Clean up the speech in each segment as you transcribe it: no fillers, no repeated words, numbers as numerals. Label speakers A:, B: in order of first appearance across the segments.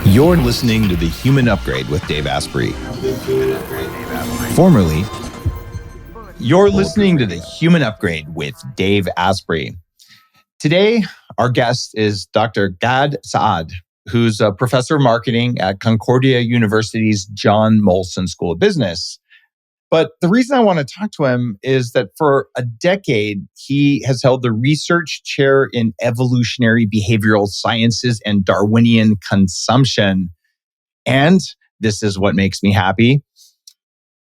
A: You're listening to The Human Upgrade with Dave Asprey. Formerly, you're listening to The Human Upgrade with Dave Asprey. Today, our guest is Dr. Gad Saad, who's a professor of marketing at Concordia University's John Molson School of Business. But the reason I want to talk to him is that for a decade, he has held the research chair in evolutionary behavioral sciences and Darwinian consumption. And this is what makes me happy.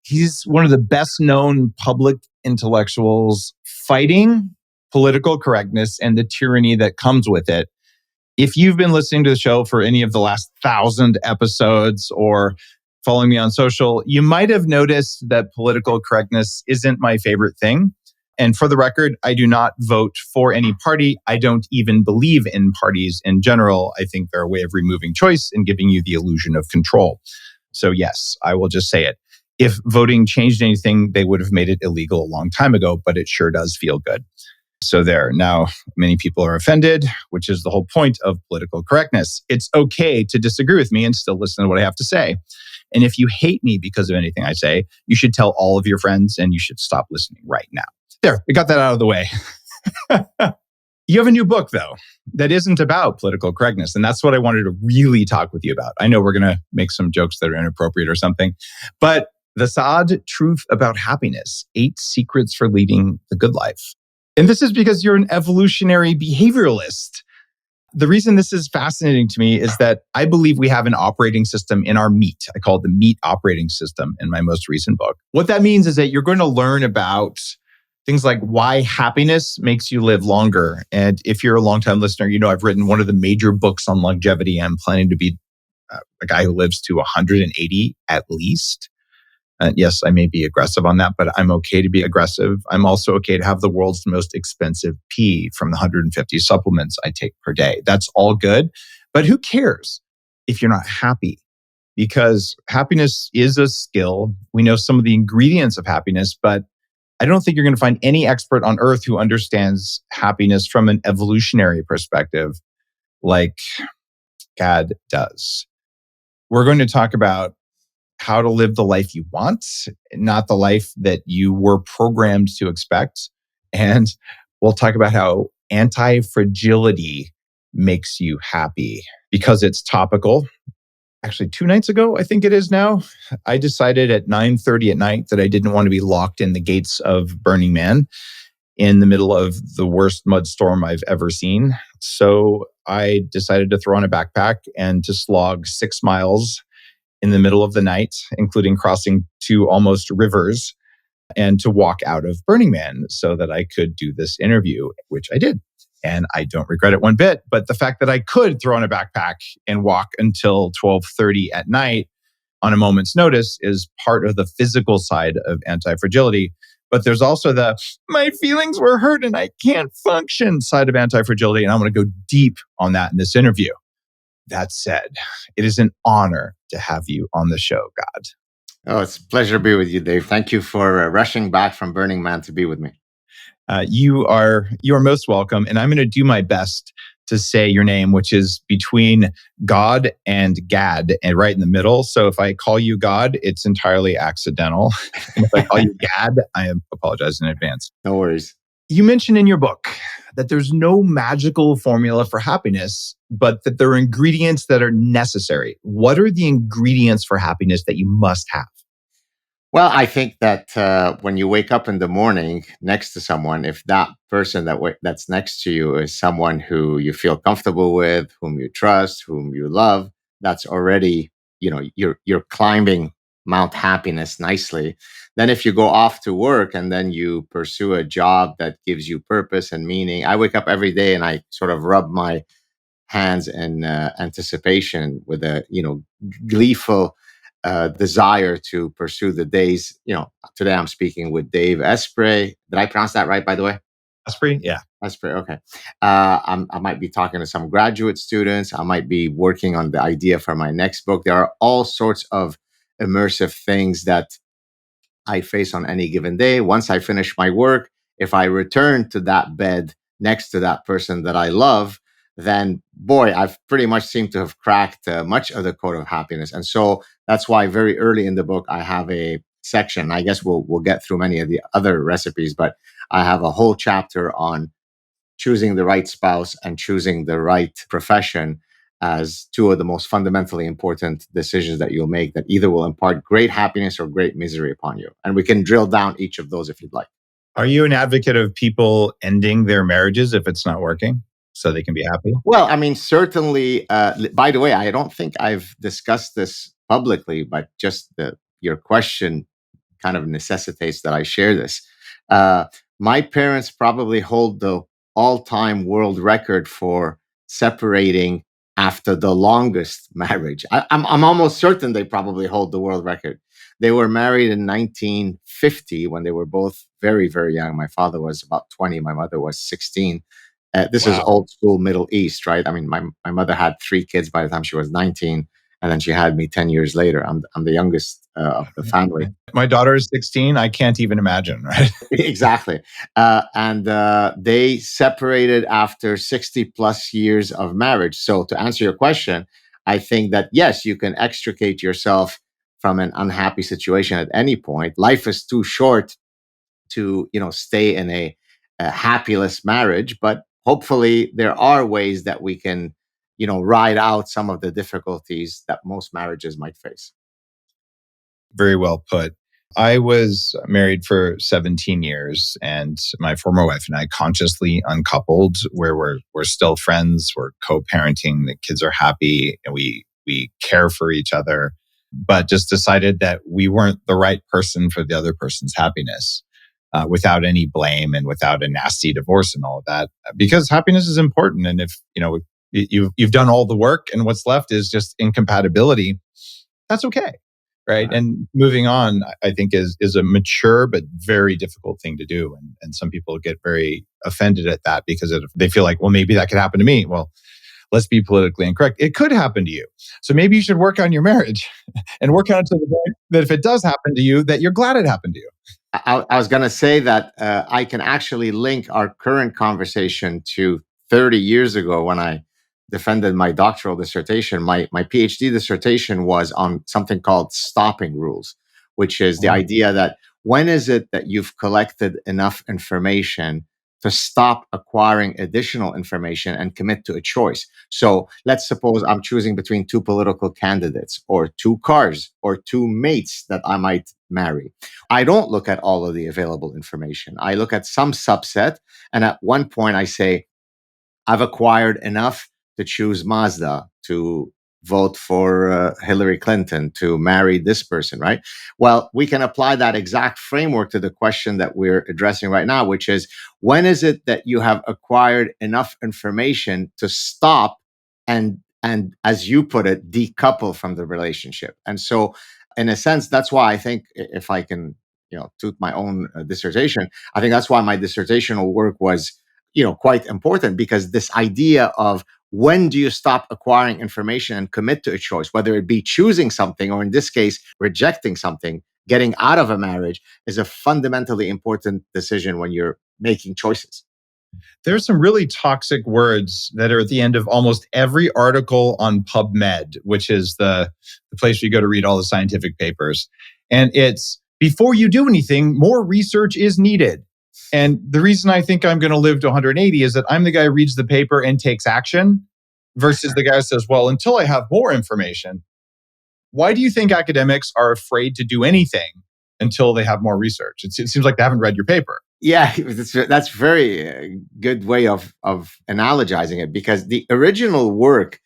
A: He's one of the best known public intellectuals fighting political correctness and the tyranny that comes with it. If you've been listening to the show for any of the last 1,000 episodes or following me on social, you might have noticed that political correctness isn't my favorite thing. And for the record, I do not vote for any party. I don't even believe in parties in general. I think they're a way of removing choice and giving you the illusion of control. So yes, I will just say it. If voting changed anything, they would have made it illegal a long time ago, but it sure does feel good. So there. Now, many people are offended, which is the whole point of political correctness. It's okay to disagree with me and still listen to what I have to say. And if you hate me because of anything I say, you should tell all of your friends and you should stop listening right now. There, we got that out of the way. You have a new book, though, that isn't about political correctness. And that's what I wanted to really talk with you about. I know we're going to make some jokes that are inappropriate or something, but the Saad Truth About Happiness, 8 Secrets for Leading the Good Life. And this is because you're an evolutionary behavioralist. The reason this is fascinating to me is that I believe we have an operating system in our meat. I call it the meat operating system in my most recent book. What that means is that you're going to learn about things like why happiness makes you live longer. And if you're a longtime listener, you know I've written one of the major books on longevity. I'm planning to be a guy who lives to 180 at least. Yes, I may be aggressive on that, but I'm okay to be aggressive. I'm also okay to have the world's most expensive pee from the 150 supplements I take per day. That's all good. But who cares if you're not happy? Because happiness is a skill. We know some of the ingredients of happiness, but I don't think you're going to find any expert on earth who understands happiness from an evolutionary perspective like Gad does. We're going to talk about how to live the life you want, not the life that you were programmed to expect. And we'll talk about how anti-fragility makes you happy because it's topical. Actually, 2 nights ago, I think it is now, I decided at 9:30 at night that I didn't want to be locked in the gates of Burning Man in the middle of the worst mud storm I've ever seen. So I decided to throw on a backpack and to slog 6 miles in the middle of the night, including crossing 2 almost rivers, and to walk out of Burning Man so that I could do this interview, which I did. And I don't regret it one bit. But the fact that I could throw on a backpack and walk until 12:30 at night on a moment's notice is part of the physical side of anti-fragility. But there's also the, my feelings were hurt and I can't function side of anti-fragility. And I'm going to go deep on that in this interview. That said, it is an honor to have you on the show, Gad.
B: Oh, it's a pleasure to be with you, Dave. Thank you for rushing back from Burning Man to be with me.
A: You are most welcome. And I'm going to do my best to say your name, which is between God and Gad and right in the middle. So if I call you God, it's entirely accidental. And if I call you Gad, I apologize in advance.
B: No worries.
A: You mentioned in your book that there's no magical formula for happiness, but that there are ingredients that are necessary. What are the ingredients for happiness that you must have?
B: Well, I think that when you wake up in the morning next to someone, if that person that's next to you is someone who you feel comfortable with, whom you trust, whom you love, that's already, you're climbing Mount Happiness nicely. Then if you go off to work and then you pursue a job that gives you purpose and meaning, I wake up every day and I sort of rub my hands in anticipation with a, gleeful desire to pursue the days. Today I'm speaking with Dave Asprey. Did I pronounce that right, by the way?
A: Asprey? Yeah.
B: Asprey, okay. I might be talking to some graduate students. I might be working on the idea for my next book. There are all sorts of immersive things that I face on any given day. Once I finish my work, if I return to that bed next to that person that I love, then boy, I've pretty much seemed to have cracked much of the code of happiness. And so that's why very early in the book I have a section. I guess we'll get through many of the other recipes, but I have a whole chapter on choosing the right spouse and choosing the right profession as two of the most fundamentally important decisions that you'll make that either will impart great happiness or great misery upon you. And we can drill down each of those if you'd like.
A: Are you an advocate of people ending their marriages if it's not working so they can be happy?
B: Well, I mean, certainly, by the way, I don't think I've discussed this publicly, but just your question kind of necessitates that I share this. Uh, my parents probably hold the all-time world record for separating after the longest marriage. I'm almost certain they probably hold the world record. They were married in 1950 when they were both very, very young. My father was about 20. My mother was 16. This is
A: Wow.
B: old school Middle East, right? I mean, my mother had 3 kids by the time she was 19, and then she had me 10 years later. I'm the youngest of the family.
A: My daughter is 16. I can't even imagine, right?
B: Exactly. And they separated after 60 plus years of marriage. So, to answer your question, I think that yes, you can extricate yourself from an unhappy situation at any point. Life is too short to, stay in a happyless marriage, but hopefully there are ways that we can, ride out some of the difficulties that most marriages might face.
A: Very well put. I was married for 17 years, and my former wife and I consciously uncoupled, where we're still friends, we're co-parenting, the kids are happy, and we care for each other, but just decided that we weren't the right person for the other person's happiness, without any blame and without a nasty divorce and all of that, because happiness is important. And if you've done all the work and what's left is just incompatibility, that's okay. Right. And moving on, I think is a mature but very difficult thing to do. And some people get very offended at that because they feel like, well, maybe that could happen to me. Well, let's be politically incorrect. It could happen to you. So maybe you should work on your marriage and work on it to the point that if it does happen to you, that you're glad it happened to you.
B: I was going to say that I can actually link our current conversation to 30 years ago when I defended my doctoral dissertation. My PhD dissertation was on something called stopping rules, which is the idea that when is it that you've collected enough information to stop acquiring additional information and commit to a choice. So let's suppose I'm choosing between two political candidates or two cars or two mates that I might marry. I don't look at all of the available information. I look at some subset. And at one point, I say, I've acquired enough to choose Mazda, to vote for Hillary Clinton, to marry this person, right? Well, we can apply that exact framework to the question that we're addressing right now, which is when is it that you have acquired enough information to stop and as you put it, decouple from the relationship? And so, in a sense, that's why I think if I can, toot my own dissertation, I think that's why my dissertational work was quite important, because this idea of when do you stop acquiring information and commit to a choice, whether it be choosing something or in this case, rejecting something, getting out of a marriage, is a fundamentally important decision when you're making choices.
A: There's some really toxic words that are at the end of almost every article on PubMed, which is the place where you go to read all the scientific papers. And it's before you do anything, more research is needed. And the reason I think I'm going to live to 180 is that I'm the guy who reads the paper and takes action versus the guy who says, well, until I have more information. Why do you think academics are afraid to do anything until they have more research? It seems like they haven't read your paper.
B: Yeah, that's very good way of analogizing it, because the original work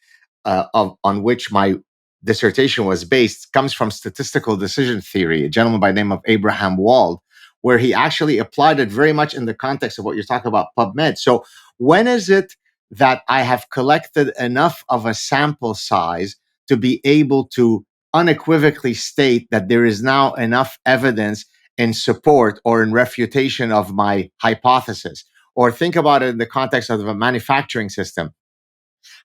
B: on which my dissertation was based comes from statistical decision theory, a gentleman by the name of Abraham Wald, where he actually applied it very much in the context of what you're talking about, PubMed. So when is it that I have collected enough of a sample size to be able to unequivocally state that there is now enough evidence in support or in refutation of my hypothesis? Or think about it in the context of a manufacturing system.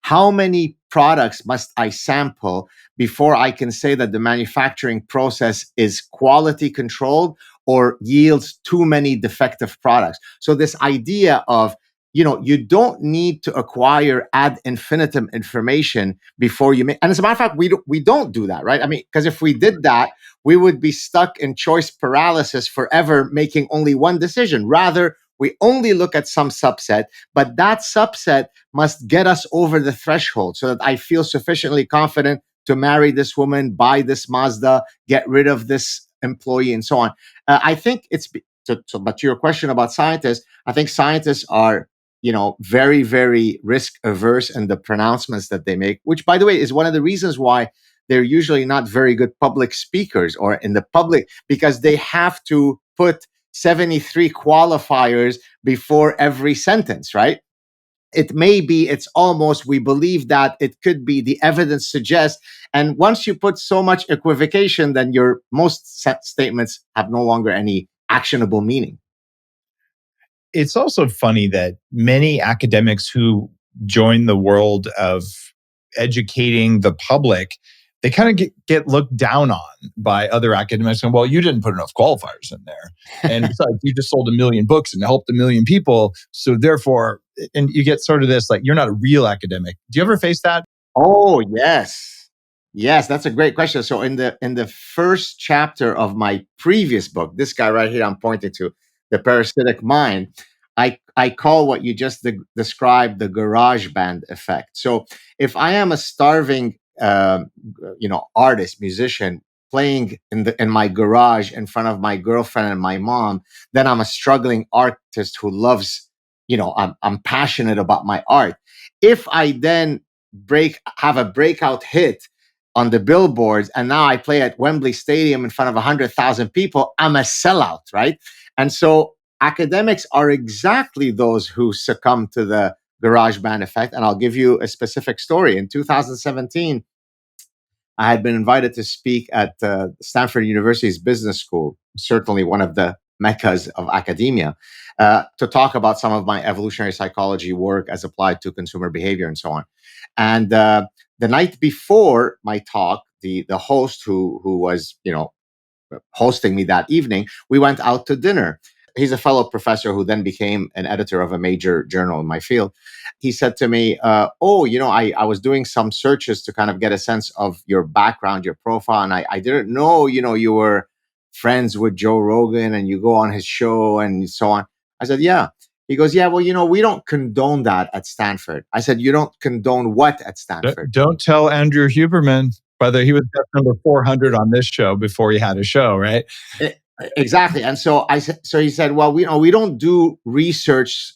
B: How many products must I sample before I can say that the manufacturing process is quality controlled or yields too many defective products? So this idea of you don't need to acquire ad infinitum information before you make. And as a matter of fact, we don't do that, right? I mean, because if we did that, we would be stuck in choice paralysis forever, making only one decision. Rather, we only look at some subset, but that subset must get us over the threshold so that I feel sufficiently confident to marry this woman, buy this Mazda, get rid of this employee, and so on. I think it's but to your question about scientists, I think scientists are very, very risk averse in the pronouncements that they make, which, by the way, is one of the reasons why they're usually not very good public speakers or in the public, because they have to put 73 qualifiers before every sentence, right? It's almost, we believe that it could be, the evidence suggests. And once you put so much equivocation, then your most statements have no longer any actionable meaning.
A: It's also funny that many academics who join the world of educating the public, they kind of get looked down on by other academics. And, well, you didn't put enough qualifiers in there. And besides, you just sold 1 million books and helped 1 million people. So therefore, and you get sort of this, like, you're not a real academic. Do you ever face that?
B: Oh, yes. Yes, that's a great question. So in the first chapter of my previous book, this guy right here I'm pointing to, The Parasitic Mind, I call what you just described the garage band effect. So if I am a starving artist, musician, playing in my garage in front of my girlfriend and my mom, then I'm a struggling artist who loves, I'm passionate about my art. If I then have a breakout hit on the billboards, and now I play at Wembley Stadium in front of 100,000 people, I'm a sellout, right? And so academics are exactly those who succumb to the garage band effect. And I'll give you a specific story. In 2017, I had been invited to speak at Stanford University's business school, certainly one of the meccas of academia, to talk about some of my evolutionary psychology work as applied to consumer behavior and so on. And the night before my talk, the host who was hosting me that evening, we went out to dinner. He's a fellow professor who then became an editor of a major journal in my field. He said to me, I was doing some searches to kind of get a sense of your background, your profile, and I didn't know, you were friends with Joe Rogan and you go on his show and so on. I said, yeah. He goes, yeah, well, we don't condone that at Stanford. I said, you don't condone what at Stanford?
A: Don't tell Andrew Huberman. Whether he was guest number 400 on this show before he had a show, right?
B: Exactly. And so he said, well, we don't do research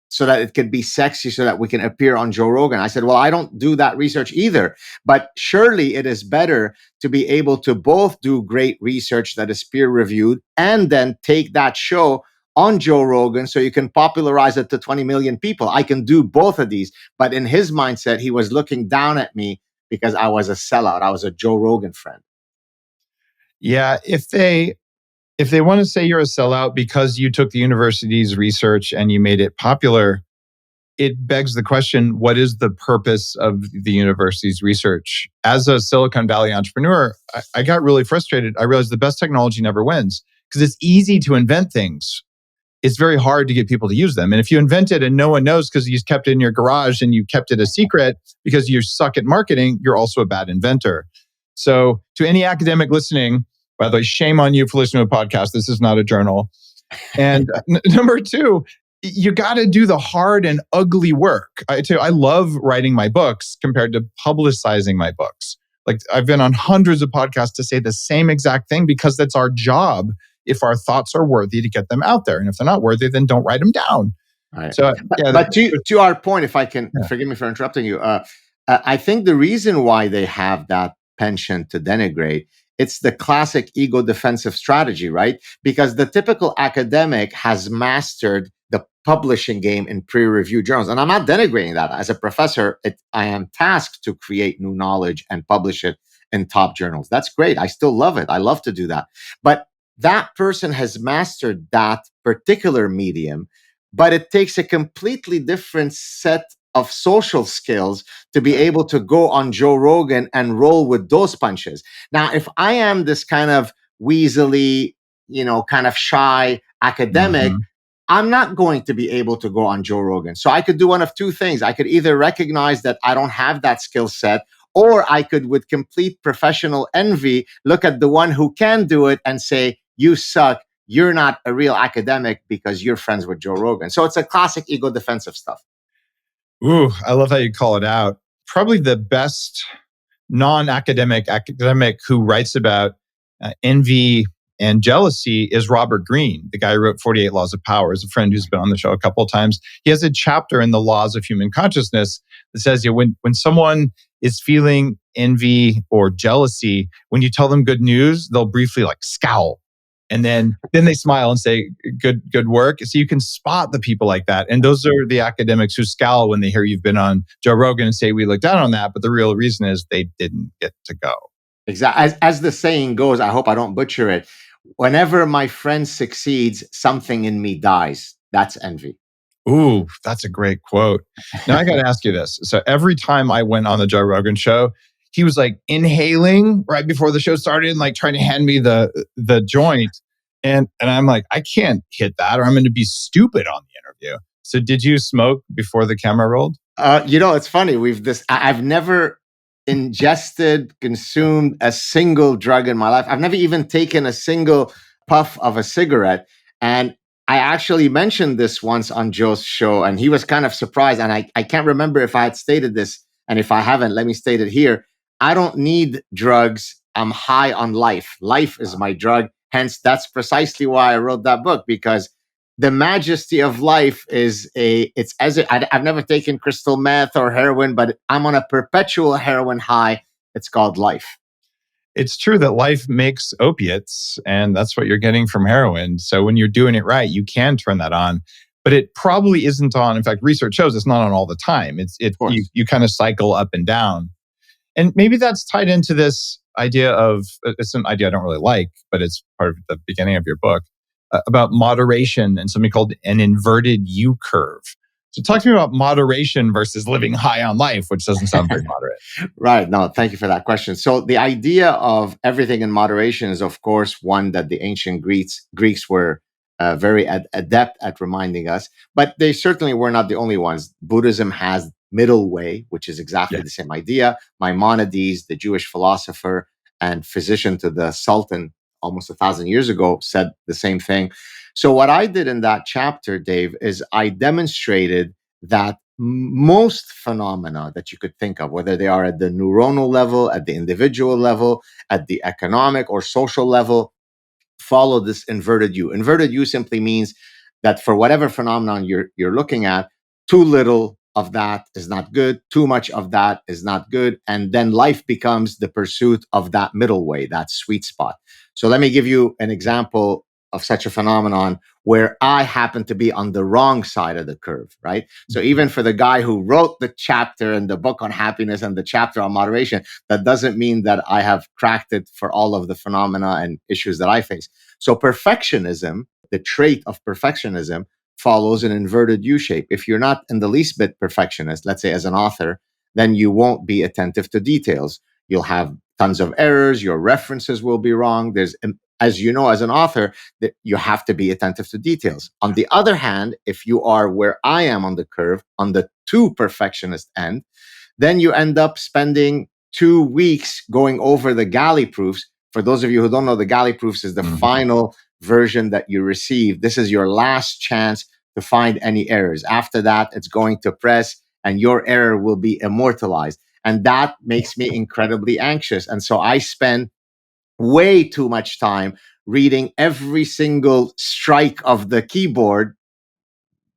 B: so that it could be sexy so that we can appear on Joe Rogan. I said, well, I don't do that research either, but surely it is better to be able to both do great research that is peer reviewed and then take that show on Joe Rogan so you can popularize it to 20 million people. I can do both of these. But in his mindset, he was looking down at me because I was a sellout. I was a Joe Rogan friend.
A: Yeah, if they want to say you're a sellout because you took the university's research and you made it popular, it begs the question, what is the purpose of the university's research? As a Silicon Valley entrepreneur, I got really frustrated. I realized the best technology never wins because it's easy to invent things. It's very hard to get people to use them. And if you invent it and no one knows because you kept it in your garage and you kept it a secret because you suck at marketing, you're also a bad inventor. So to any academic listening, by the way, shame on you for listening to a podcast. This is not a journal. And number two, you got to do the hard and ugly work. I love writing my books compared to publicizing my books. Like, I've been on hundreds of podcasts to say the same exact thing because that's our job. If our thoughts are worthy, to get them out there. And if they're not worthy, then don't write them down.
B: Right. So, but to our point, if I can, forgive me for interrupting you, I think the reason why they have that penchant to denigrate, it's the classic ego defensive strategy, right? Because the typical academic has mastered the publishing game in peer-reviewed journals. And I'm not denigrating that. As a professor, I am tasked to create new knowledge and publish it in top journals. That's great. I still love it. I love to do that. But that person has mastered that particular medium, but it takes a completely different set of social skills to be able to go on Joe Rogan and roll with those punches. Now, if I am this kind of weaselly, kind of shy academic, I'm not going to be able to go on Joe Rogan. So I could do one of two things. I could either recognize that I don't have that skill set, or I could, with complete professional envy, look at the one who can do it and say, you suck. You're not a real academic because you're friends with Joe Rogan. So it's a classic ego defensive stuff.
A: Ooh, I love how you call it out. Probably the best non-academic academic who writes about envy and jealousy is Robert Greene, the guy who wrote 48 Laws of Power. Is a friend who's been on the show a couple of times. He has a chapter in the Laws of Human Consciousness that says, when someone is feeling envy or jealousy, when you tell them good news, they'll briefly like scowl. And then they smile and say, good work. So you can spot the people like that. And those are the academics who scowl when they hear you've been on Joe Rogan and say, we look down on that. But the real reason is they didn't get to go.
B: Exactly. As the saying goes, I hope I don't butcher it. Whenever my friend succeeds, something in me dies. That's envy.
A: Ooh, that's a great quote. Now I got to ask you this. So every time I went on the Joe Rogan show, he was like inhaling right before the show started and like trying to hand me the joint. And I'm like, I can't hit that or I'm going to be stupid on the interview. So did you smoke before the camera rolled?
B: It's funny. I've never ingested, consumed a single drug in my life. I've never even taken a single puff of a cigarette. And I actually mentioned this once on Joe's show, and he was kind of surprised. And I can't remember if I had stated this. And if I haven't, let me state it here. I don't need drugs. I'm high on life. Life is my drug. Hence, that's precisely why I wrote that book, because the majesty of life I've never taken crystal meth or heroin, but I'm on a perpetual heroin high. It's called life.
A: It's true that life makes opiates, and that's what you're getting from heroin. So when you're doing it right, you can turn that on, but it probably isn't on. In fact, research shows it's not on all the time. You kind of cycle up and down. And maybe that's tied into this idea of, it's an idea I don't really like, but it's part of the beginning of your book, about moderation and something called an inverted U curve. So talk to me about moderation versus living high on life, which doesn't sound very moderate.
B: Right. No, thank you for that question. So the idea of everything in moderation is, of course, one that the ancient Greeks were very adept at reminding us, but they certainly were not the only ones. Buddhism has middle way, which is exactly the same idea. Maimonides, the Jewish philosopher and physician to the Sultan almost 1,000 years ago, said the same thing. So what I did in that chapter, Dave, is I demonstrated that most phenomena that you could think of, whether they are at the neuronal level, at the individual level, at the economic or social level, follow this inverted U. Inverted U simply means that for whatever phenomenon you're looking at, too little of that is not good, too much of that is not good, and then life becomes the pursuit of that middle way, that sweet spot. So let me give you an example of such a phenomenon where I happen to be on the wrong side of the curve, right? So even for the guy who wrote the chapter and the book on happiness and the chapter on moderation, that doesn't mean that I have cracked it for all of the phenomena and issues that I face. So perfectionism, the trait of perfectionism, follows an inverted U shape. If you're not in the least bit perfectionist, let's say as an author, then you won't be attentive to details. You'll have tons of errors. Your references will be wrong. As you know, as an author, that you have to be attentive to details. On the other hand, if you are where I am on the curve, on the too perfectionist end, then you end up spending 2 weeks going over the galley proofs. For those of you who don't know, the galley proofs is the final version that you receive. This is your last chance to find any errors. After that, it's going to press and your error will be immortalized. And that makes me incredibly anxious. And so I spend way too much time reading every single strike of the keyboard,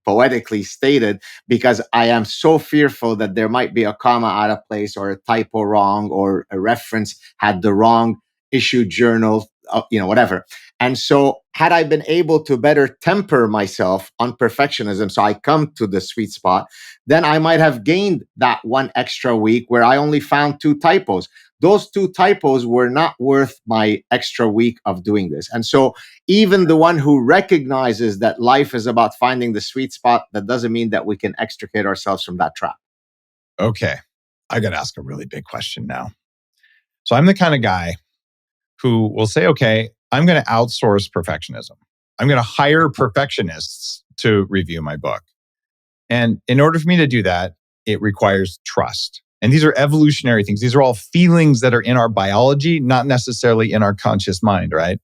B: poetically stated, because I am so fearful that there might be a comma out of place or a typo wrong or a reference had the wrong issue journal, whatever. And so had I been able to better temper myself on perfectionism, so I come to the sweet spot, then I might have gained that one extra week where I only found 2 typos. Those 2 typos were not worth my extra week of doing this. And so even the one who recognizes that life is about finding the sweet spot, that doesn't mean that we can extricate ourselves from that trap.
A: Okay. I got to ask a really big question now. So I'm the kind of guy who will say, okay, I'm going to outsource perfectionism. I'm going to hire perfectionists to review my book. And in order for me to do that, it requires trust. And these are evolutionary things. These are all feelings that are in our biology, not necessarily in our conscious mind, right?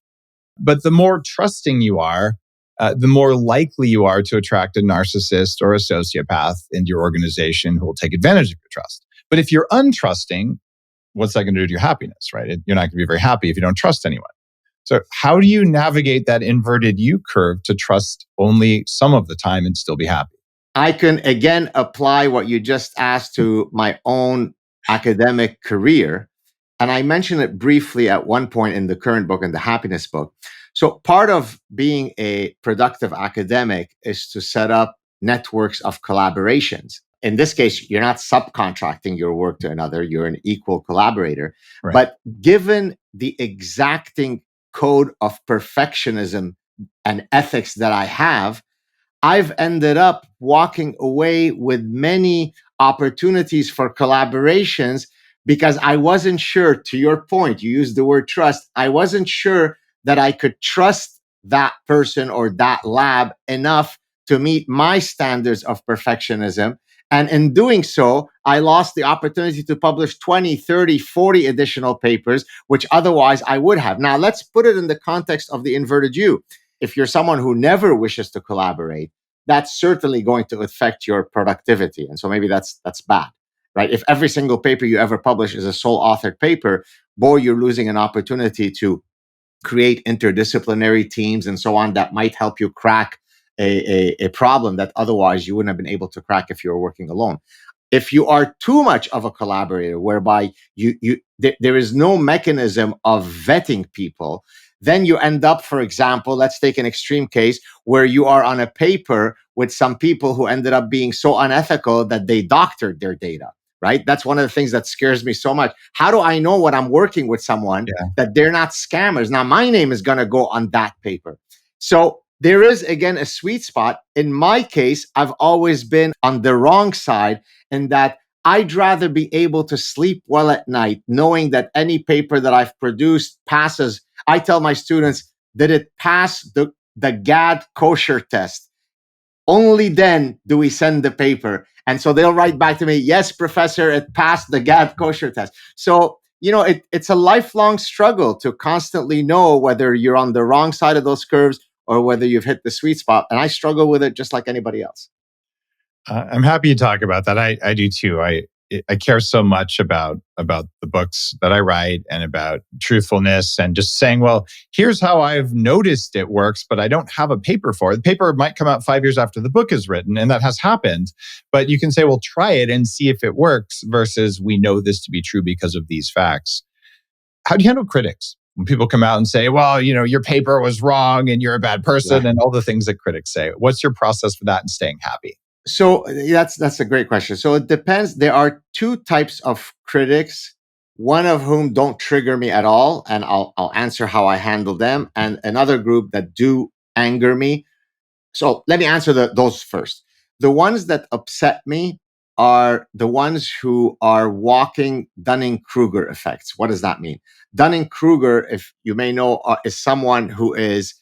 A: But the more trusting you are, the more likely you are to attract a narcissist or a sociopath into your organization who will take advantage of your trust. But if you're untrusting, what's that going to do to your happiness, right? You're not going to be very happy if you don't trust anyone. So how do you navigate that inverted U curve to trust only some of the time and still be happy?
B: I can again apply what you just asked to my own academic career. And I mentioned it briefly at one point in the current book, in the happiness book. So part of being a productive academic is to set up networks of collaborations. In this case, you're not subcontracting your work to another, you're an equal collaborator.
A: Right.
B: But given the exacting code of perfectionism and ethics that I have, I've ended up walking away with many opportunities for collaborations because I wasn't sure, to your point, you used the word trust. I wasn't sure that I could trust that person or that lab enough to meet my standards of perfectionism. And in doing so, I lost the opportunity to publish 20, 30, 40 additional papers, which otherwise I would have. Now, let's put it in the context of the inverted U. If you're someone who never wishes to collaborate, that's certainly going to affect your productivity. And so maybe that's bad, right? If every single paper you ever publish is a sole authored paper, boy, you're losing an opportunity to create interdisciplinary teams and so on that might help you crack a problem that otherwise you wouldn't have been able to crack if you were working alone. If you are too much of a collaborator, whereby there is no mechanism of vetting people, then you end up, for example, let's take an extreme case where you are on a paper with some people who ended up being so unethical that they doctored their data, right? That's one of the things that scares me so much. How do I know when I'm working with someone that they're not scammers? Now, my name is going to go on that paper. So there is, again, a sweet spot. In my case, I've always been on the wrong side in that I'd rather be able to sleep well at night knowing that any paper that I've produced passes. I tell my students, did it pass the Gad kosher test? Only then do we send the paper. And so they'll write back to me, yes, professor, it passed the Gad kosher test. So, it's a lifelong struggle to constantly know whether you're on the wrong side of those curves or whether you've hit the sweet spot. And I struggle with it just like anybody else.
A: I'm happy you talk about that. I do too. I care so much about the books that I write and about truthfulness and just saying, well, here's how I've noticed it works, but I don't have a paper for it. The paper might come out 5 years after the book is written, and that has happened. But you can say, well, try it and see if it works versus we know this to be true because of these facts. How do you handle critics? When people come out and say, well, your paper was wrong and you're a bad person and all the things that critics say. What's your process for that and staying happy?
B: So that's a great question. So it depends. There are two types of critics, one of whom don't trigger me at all, and I'll answer how I handle them, and another group that do anger me. So let me answer those first. The ones that upset me are the ones who are walking Dunning-Kruger effects. What does that mean? Dunning-Kruger, if you may know, is someone who is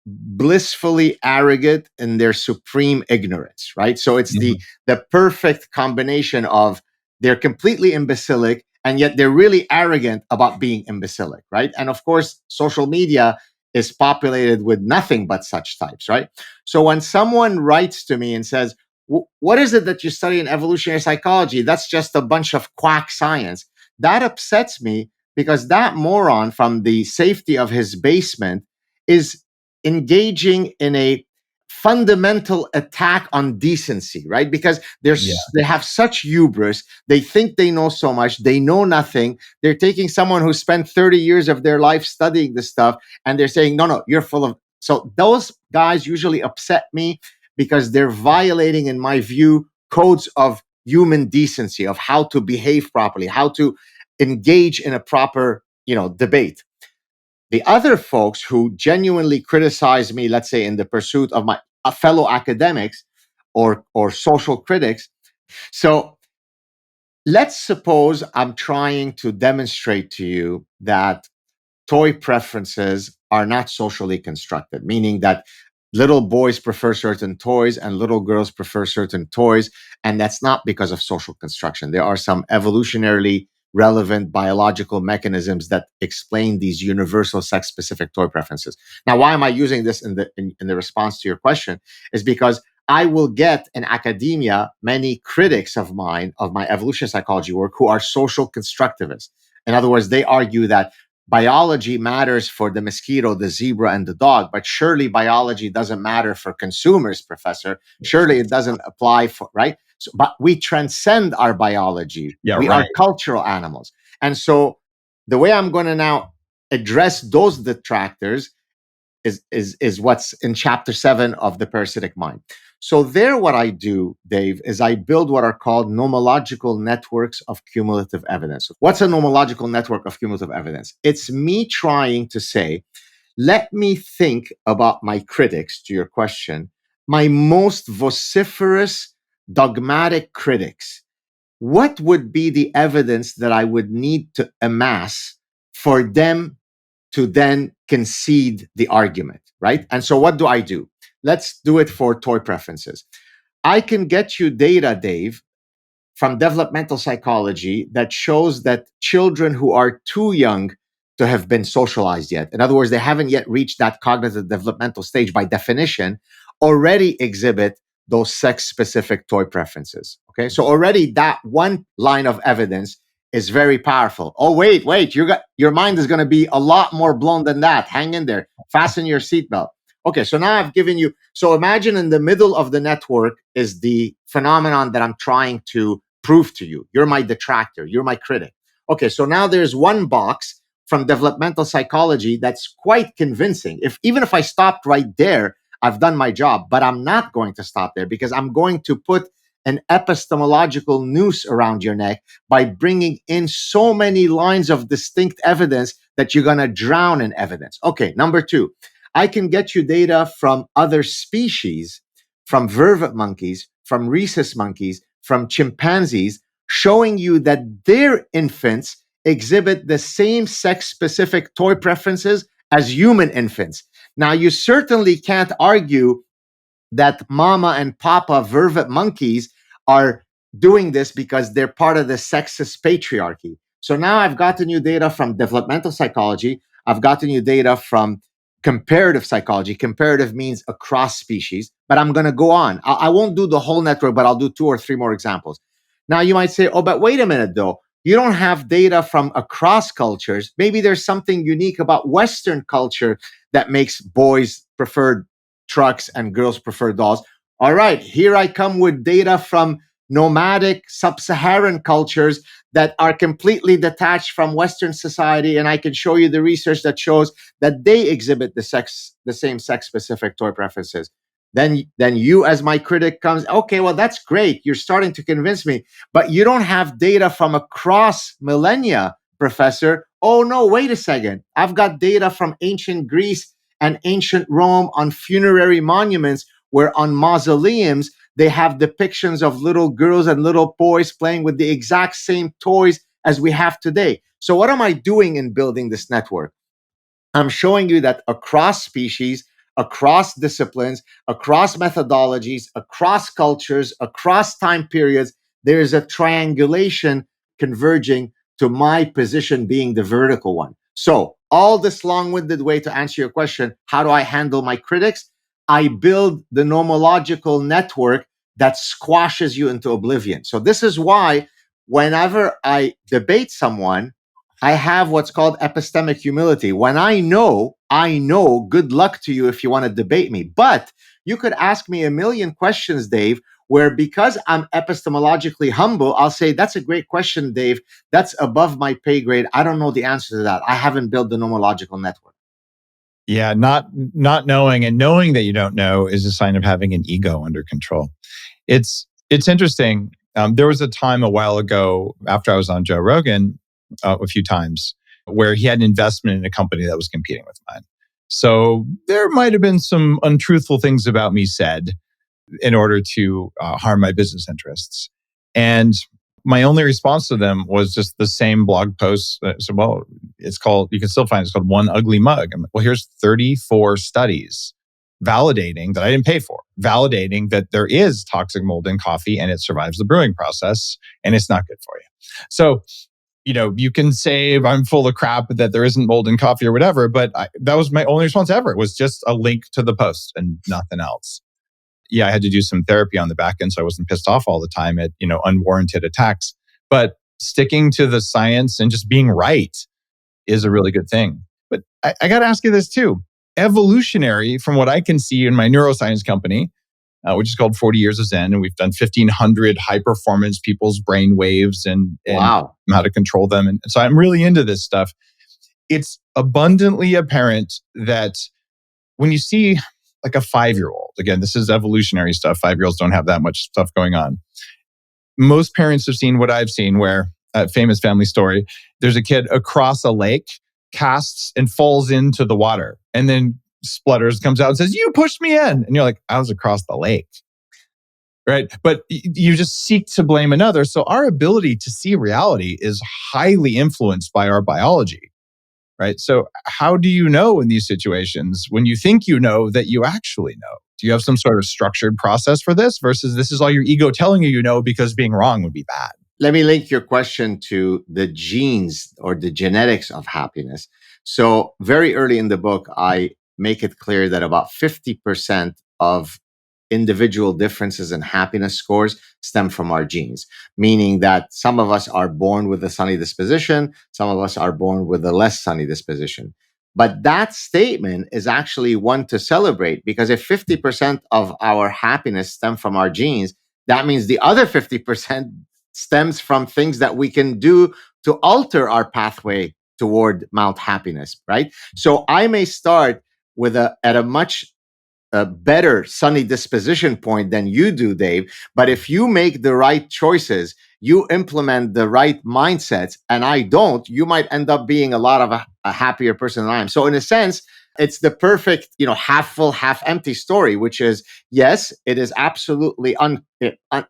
B: blissfully arrogant in their supreme ignorance, right? So it's the perfect combination of they're completely imbecilic and yet they're really arrogant about being imbecilic, right? And of course, social media is populated with nothing but such types, right? So when someone writes to me and says, what is it that you study in evolutionary psychology? That's just a bunch of quack science. That upsets me because that moron from the safety of his basement is engaging in a fundamental attack on decency, right? Because they have such hubris. They think they know so much. They know nothing. They're taking someone who spent 30 years of their life studying this stuff, and they're saying, no, you're full of... So those guys usually upset me because they're violating, in my view, codes of human decency, of how to behave properly, how to engage in a proper, debate. The other folks who genuinely criticize me, let's say in the pursuit of my fellow academics or social critics. So let's suppose I'm trying to demonstrate to you that toy preferences are not socially constructed, meaning that little boys prefer certain toys and little girls prefer certain toys. And that's not because of social construction. There are some evolutionarily relevant biological mechanisms that explain these universal sex-specific toy preferences. Now, why am I using this in the response to your question? Is because I will get in academia many critics of mine, of my evolutionary psychology work, who are social constructivists. In other words, they argue that biology matters for the mosquito, the zebra, and the dog, but surely biology doesn't matter for consumers, Professor. Surely it doesn't apply for, right? So, but we transcend our biology.
A: Yeah,
B: We
A: right.
B: are cultural animals. And so the way I'm going to now address those detractors is what's in chapter 7 of the Parasitic Mind. So there, what I do, Dave, is I build what are called nomological networks of cumulative evidence. What's a nomological network of cumulative evidence? It's me trying to say, let me think about my critics, to your question, my most vociferous, dogmatic critics. What would be the evidence that I would need to amass for them to then concede the argument, right? And so what do? Let's do it for toy preferences. I can get you data, Dave, from developmental psychology that shows that children who are too young to have been socialized yet, in other words, they haven't yet reached that cognitive developmental stage by definition, already exhibit those sex specific toy preferences. Okay. So already that one line of evidence is very powerful. Oh, wait, your mind is going to be a lot more blown than that. Hang in there. Fasten your seatbelt. Okay, so now I've given you, so imagine in the middle of the network is the phenomenon that I'm trying to prove to you. You're my detractor, you're my critic. Okay, so now there's one box from developmental psychology that's quite convincing. Even if I stopped right there, I've done my job, but I'm not going to stop there because I'm going to put an epistemological noose around your neck by bringing in so many lines of distinct evidence that you're going to drown in evidence. Okay, number 2, I can get you data from other species, from vervet monkeys, from rhesus monkeys, from chimpanzees, showing you that their infants exhibit the same sex-specific toy preferences as human infants. Now, you certainly can't argue that mama and papa vervet monkeys are doing this because they're part of the sexist patriarchy. So now I've gotten you data from developmental psychology. I've gotten you data from comparative psychology. Comparative means across species, but I'm going to go on. I won't do the whole network, but I'll do 2 or 3 more examples. Now you might say, oh, but wait a minute though. You don't have data from across cultures. Maybe there's something unique about Western culture that makes boys prefer trucks and girls prefer dolls. All right, here I come with data from nomadic sub-Saharan cultures that are completely detached from Western society, and I can show you the research that shows that they exhibit the same sex-specific toy preferences. Then you, as my critic, comes, okay, well, that's great. You're starting to convince me, but you don't have data from across millennia, Professor. Oh, no, wait a second. I've got data from ancient Greece and ancient Rome on funerary monuments, where on mausoleums, they have depictions of little girls and little boys playing with the exact same toys as we have today. So what am I doing in building this network? I'm showing you that across species, across disciplines, across methodologies, across cultures, across time periods, there is a triangulation converging to my position being the vertical one. So all this long-winded way to answer your question, how do I handle my critics? I build the nomological network that squashes you into oblivion. So this is why whenever I debate someone, I have what's called epistemic humility. When I know, good luck to you if you want to debate me. But you could ask me a million questions, Dave, where because I'm epistemologically humble, I'll say, that's a great question, Dave. That's above my pay grade. I don't know the answer to that. I haven't built the nomological network.
A: Yeah, not knowing, and knowing that you don't know is a sign of having an ego under control. It's interesting. There was a time a while ago after I was on Joe Rogan a few times where he had an investment in a company that was competing with mine. So there might have been some untruthful things about me said in order to harm my business interests. And my only response to them was just the same blog post. So, well, it's called, you can still find it's called One Ugly Mug. I'm like, well, here's 34 studies validating that I didn't pay for, validating that there is toxic mold in coffee and it survives the brewing process and it's not good for you. So, you can say I'm full of crap that there isn't mold in coffee or whatever, but that was my only response ever. It was just a link to the post and nothing else. Yeah, I had to do some therapy on the back end so I wasn't pissed off all the time at, unwarranted attacks. But sticking to the science and just being right is a really good thing. But I got to ask you this too. Evolutionary, from what I can see in my neuroscience company, which is called 40 Years of Zen, and we've done 1,500 high performance people's brain waves and
B: Wow.
A: how to control them. And so I'm really into this stuff. It's abundantly apparent that when you see like a 5-year-old, again, this is evolutionary stuff. 5-year-olds don't have that much stuff going on. Most parents have seen what I've seen, where a famous family story, there's a kid across a lake, casts and falls into the water, and then splutters, comes out and says, "You pushed me in." And you're like, "I was across the lake." Right? But you just seek to blame another. So our ability to see reality is highly influenced by our biology. Right? So how do you know in these situations when you think you know that you actually know? Do you have some sort of structured process for this versus this is all your ego telling you know because being wrong would be bad?
B: Let me link your question to the genes or the genetics of happiness. So very early in the book, I make it clear that about 50% of individual differences in happiness scores stem from our genes, meaning that some of us are born with a sunny disposition, some of us are born with a less sunny disposition. But that statement is actually one to celebrate, because if 50% of our happiness stem from our genes, that means the other 50% stems from things that we can do to alter our pathway toward Mount Happiness, right? So I may start at a much better sunny disposition point than you do, Dave. But if you make the right choices, you implement the right mindsets, and I don't, you might end up being a lot of a happier person than I am. So in a sense, it's the perfect, half full, half empty story, which is, yes, it is absolutely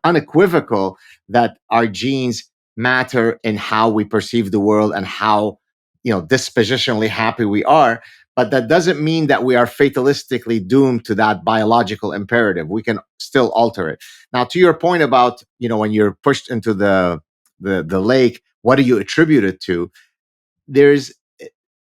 B: unequivocal that our genes matter in how we perceive the world and how, dispositionally happy we are. But that doesn't mean that we are fatalistically doomed to that biological imperative. We can still alter it. Now, to your point about, when you're pushed into the lake, what do you attribute it to? There's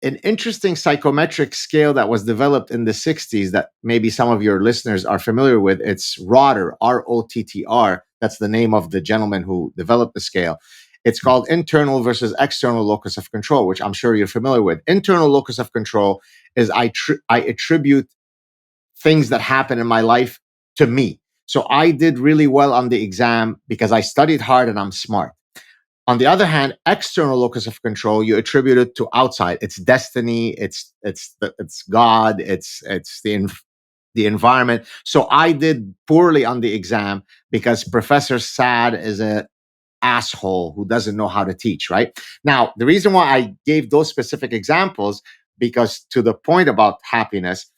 B: an interesting psychometric scale that was developed in the 60s that maybe some of your listeners are familiar with. It's Rotter, R-O-T-T-R. That's the name of the gentleman who developed the scale. It's called internal versus external locus of control, which I'm sure you're familiar with. Internal locus of control is I attribute things that happen in my life to me. So I did really well on the exam because I studied hard and I'm smart. On the other hand, external locus of control, you attribute it to outside. It's destiny. It's God. It's the environment. So I did poorly on the exam because Professor Saad is a asshole who doesn't know how to teach, right? Now, the reason why I gave those specific examples, because to the point about happiness,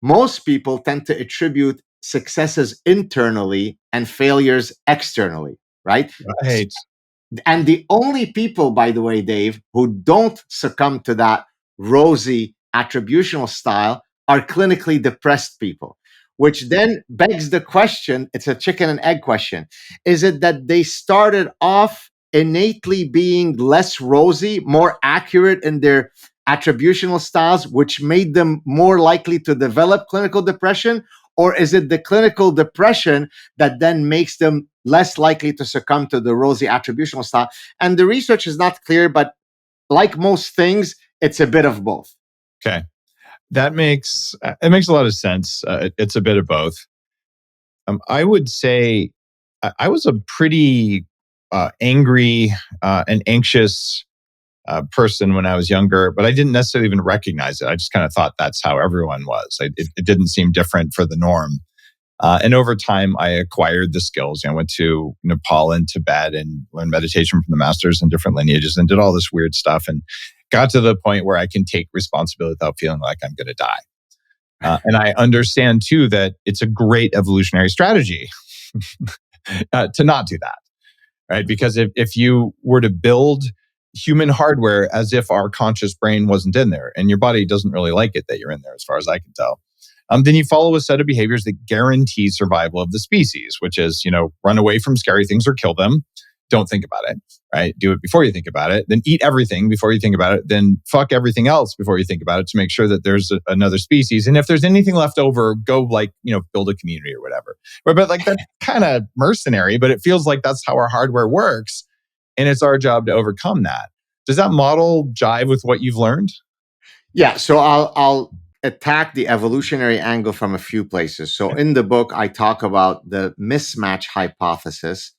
B: most people tend to attribute successes internally and failures externally, right?
A: Right.
B: And the only people, by the way, Dave, who don't succumb to that rosy attributional style are clinically depressed people, which then begs the question, it's a chicken and egg question. Is it that they started off innately being less rosy, more accurate in their attributional styles, which made them more likely to develop clinical depression? Or is it the clinical depression that then makes them less likely to succumb to the rosy attributional style? And the research is not clear, but like most things, it's a bit of both.
A: Okay. That makes it makes a lot of sense. It's a bit of both. I would say I was a pretty angry and anxious person when I was younger, but I didn't necessarily even recognize it. I just kind of thought that's how everyone was. It didn't seem different for the norm. And over time, I acquired the skills. I went to Nepal and Tibet and learned meditation from the masters and different lineages and did all this weird stuff and got to the point where I can take responsibility without feeling like I'm going to die. And I understand too that it's a great evolutionary strategy to not do that, right? Because if you were to build human hardware as if our conscious brain wasn't in there, and your body doesn't really like it that you're in there, as far as I can tell. then you follow a set of behaviors that guarantee survival of the species, which is, run away from scary things or kill them. Don't think about it, right? Do it before you think about it. Then eat everything before you think about it. Then fuck everything else before you think about it to make sure that there's another species. And if there's anything left over, go build a community or whatever. But that's kind of mercenary, but it feels like that's how our hardware works. And it's our job to overcome that. Does that model jive with what you've learned?
B: Yeah, so I'll attack the evolutionary angle from a few places. So in the book, I talk about the mismatch hypothesis,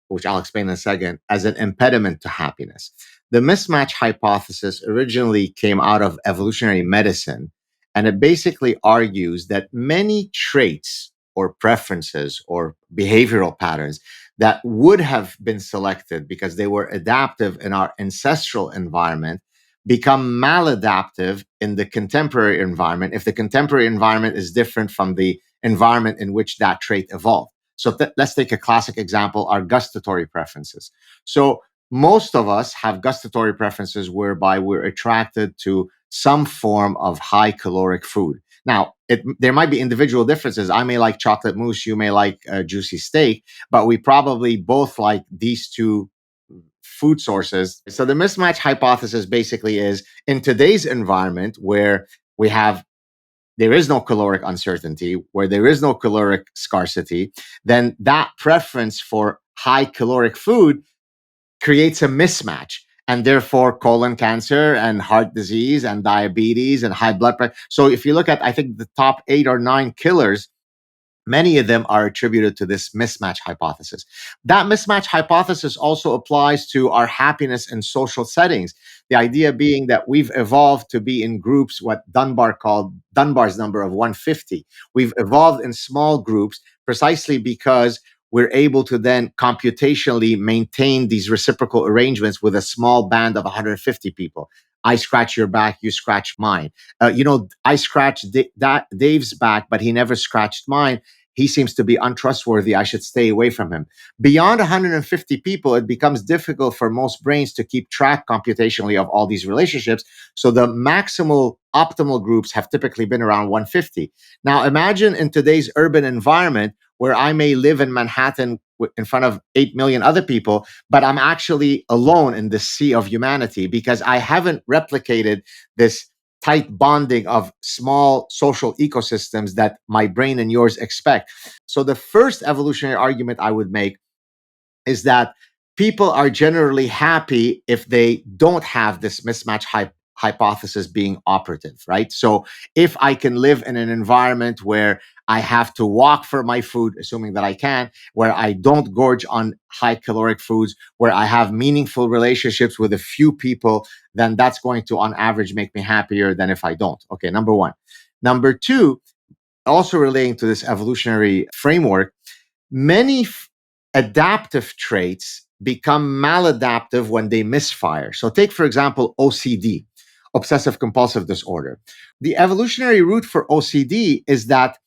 B: which I'll explain in a second, as an impediment to happiness. The mismatch hypothesis originally came out of evolutionary medicine, and it basically argues that many traits or preferences or behavioral patterns that would have been selected because they were adaptive in our ancestral environment become maladaptive in the contemporary environment if the contemporary environment is different from the environment in which that trait evolved. So let's take a classic example, our gustatory preferences. So most of us have gustatory preferences whereby we're attracted to some form of high caloric food. Now, there might be individual differences. I may like chocolate mousse, you may like a juicy steak, but we probably both like these two food sources. So the mismatch hypothesis basically is in today's environment where there is no caloric uncertainty, where there is no caloric scarcity, then that preference for high caloric food creates a mismatch, and therefore colon cancer and heart disease and diabetes and high blood pressure. So if you look at, I think, the top 8 or 9 killers, many of them are attributed to this mismatch hypothesis. That mismatch hypothesis also applies to our happiness in social settings. The idea being that we've evolved to be in groups, what Dunbar called Dunbar's number of 150. We've evolved in small groups precisely because we're able to then computationally maintain these reciprocal arrangements with a small band of 150 people. I scratch your back, you scratch mine. I scratched Dave's back, but he never scratched mine. He seems to be untrustworthy. I should stay away from him. Beyond 150 people, it becomes difficult for most brains to keep track computationally of all these relationships. So the optimal groups have typically been around 150. Now imagine in today's urban environment where I may live in Manhattan in front of 8 million other people, but I'm actually alone in the sea of humanity because I haven't replicated this tight bonding of small social ecosystems that my brain and yours expect. So the first evolutionary argument I would make is that people are generally happy if they don't have this mismatch hypothesis being operative, right? So if I can live in an environment where I have to walk for my food, assuming that I can, where I don't gorge on high caloric foods, where I have meaningful relationships with a few people, then that's going to, on average, make me happier than if I don't. Okay, number one. Number two, also relating to this evolutionary framework, many adaptive traits become maladaptive when they misfire. So take, for example, OCD, obsessive compulsive disorder. The evolutionary root for OCD is that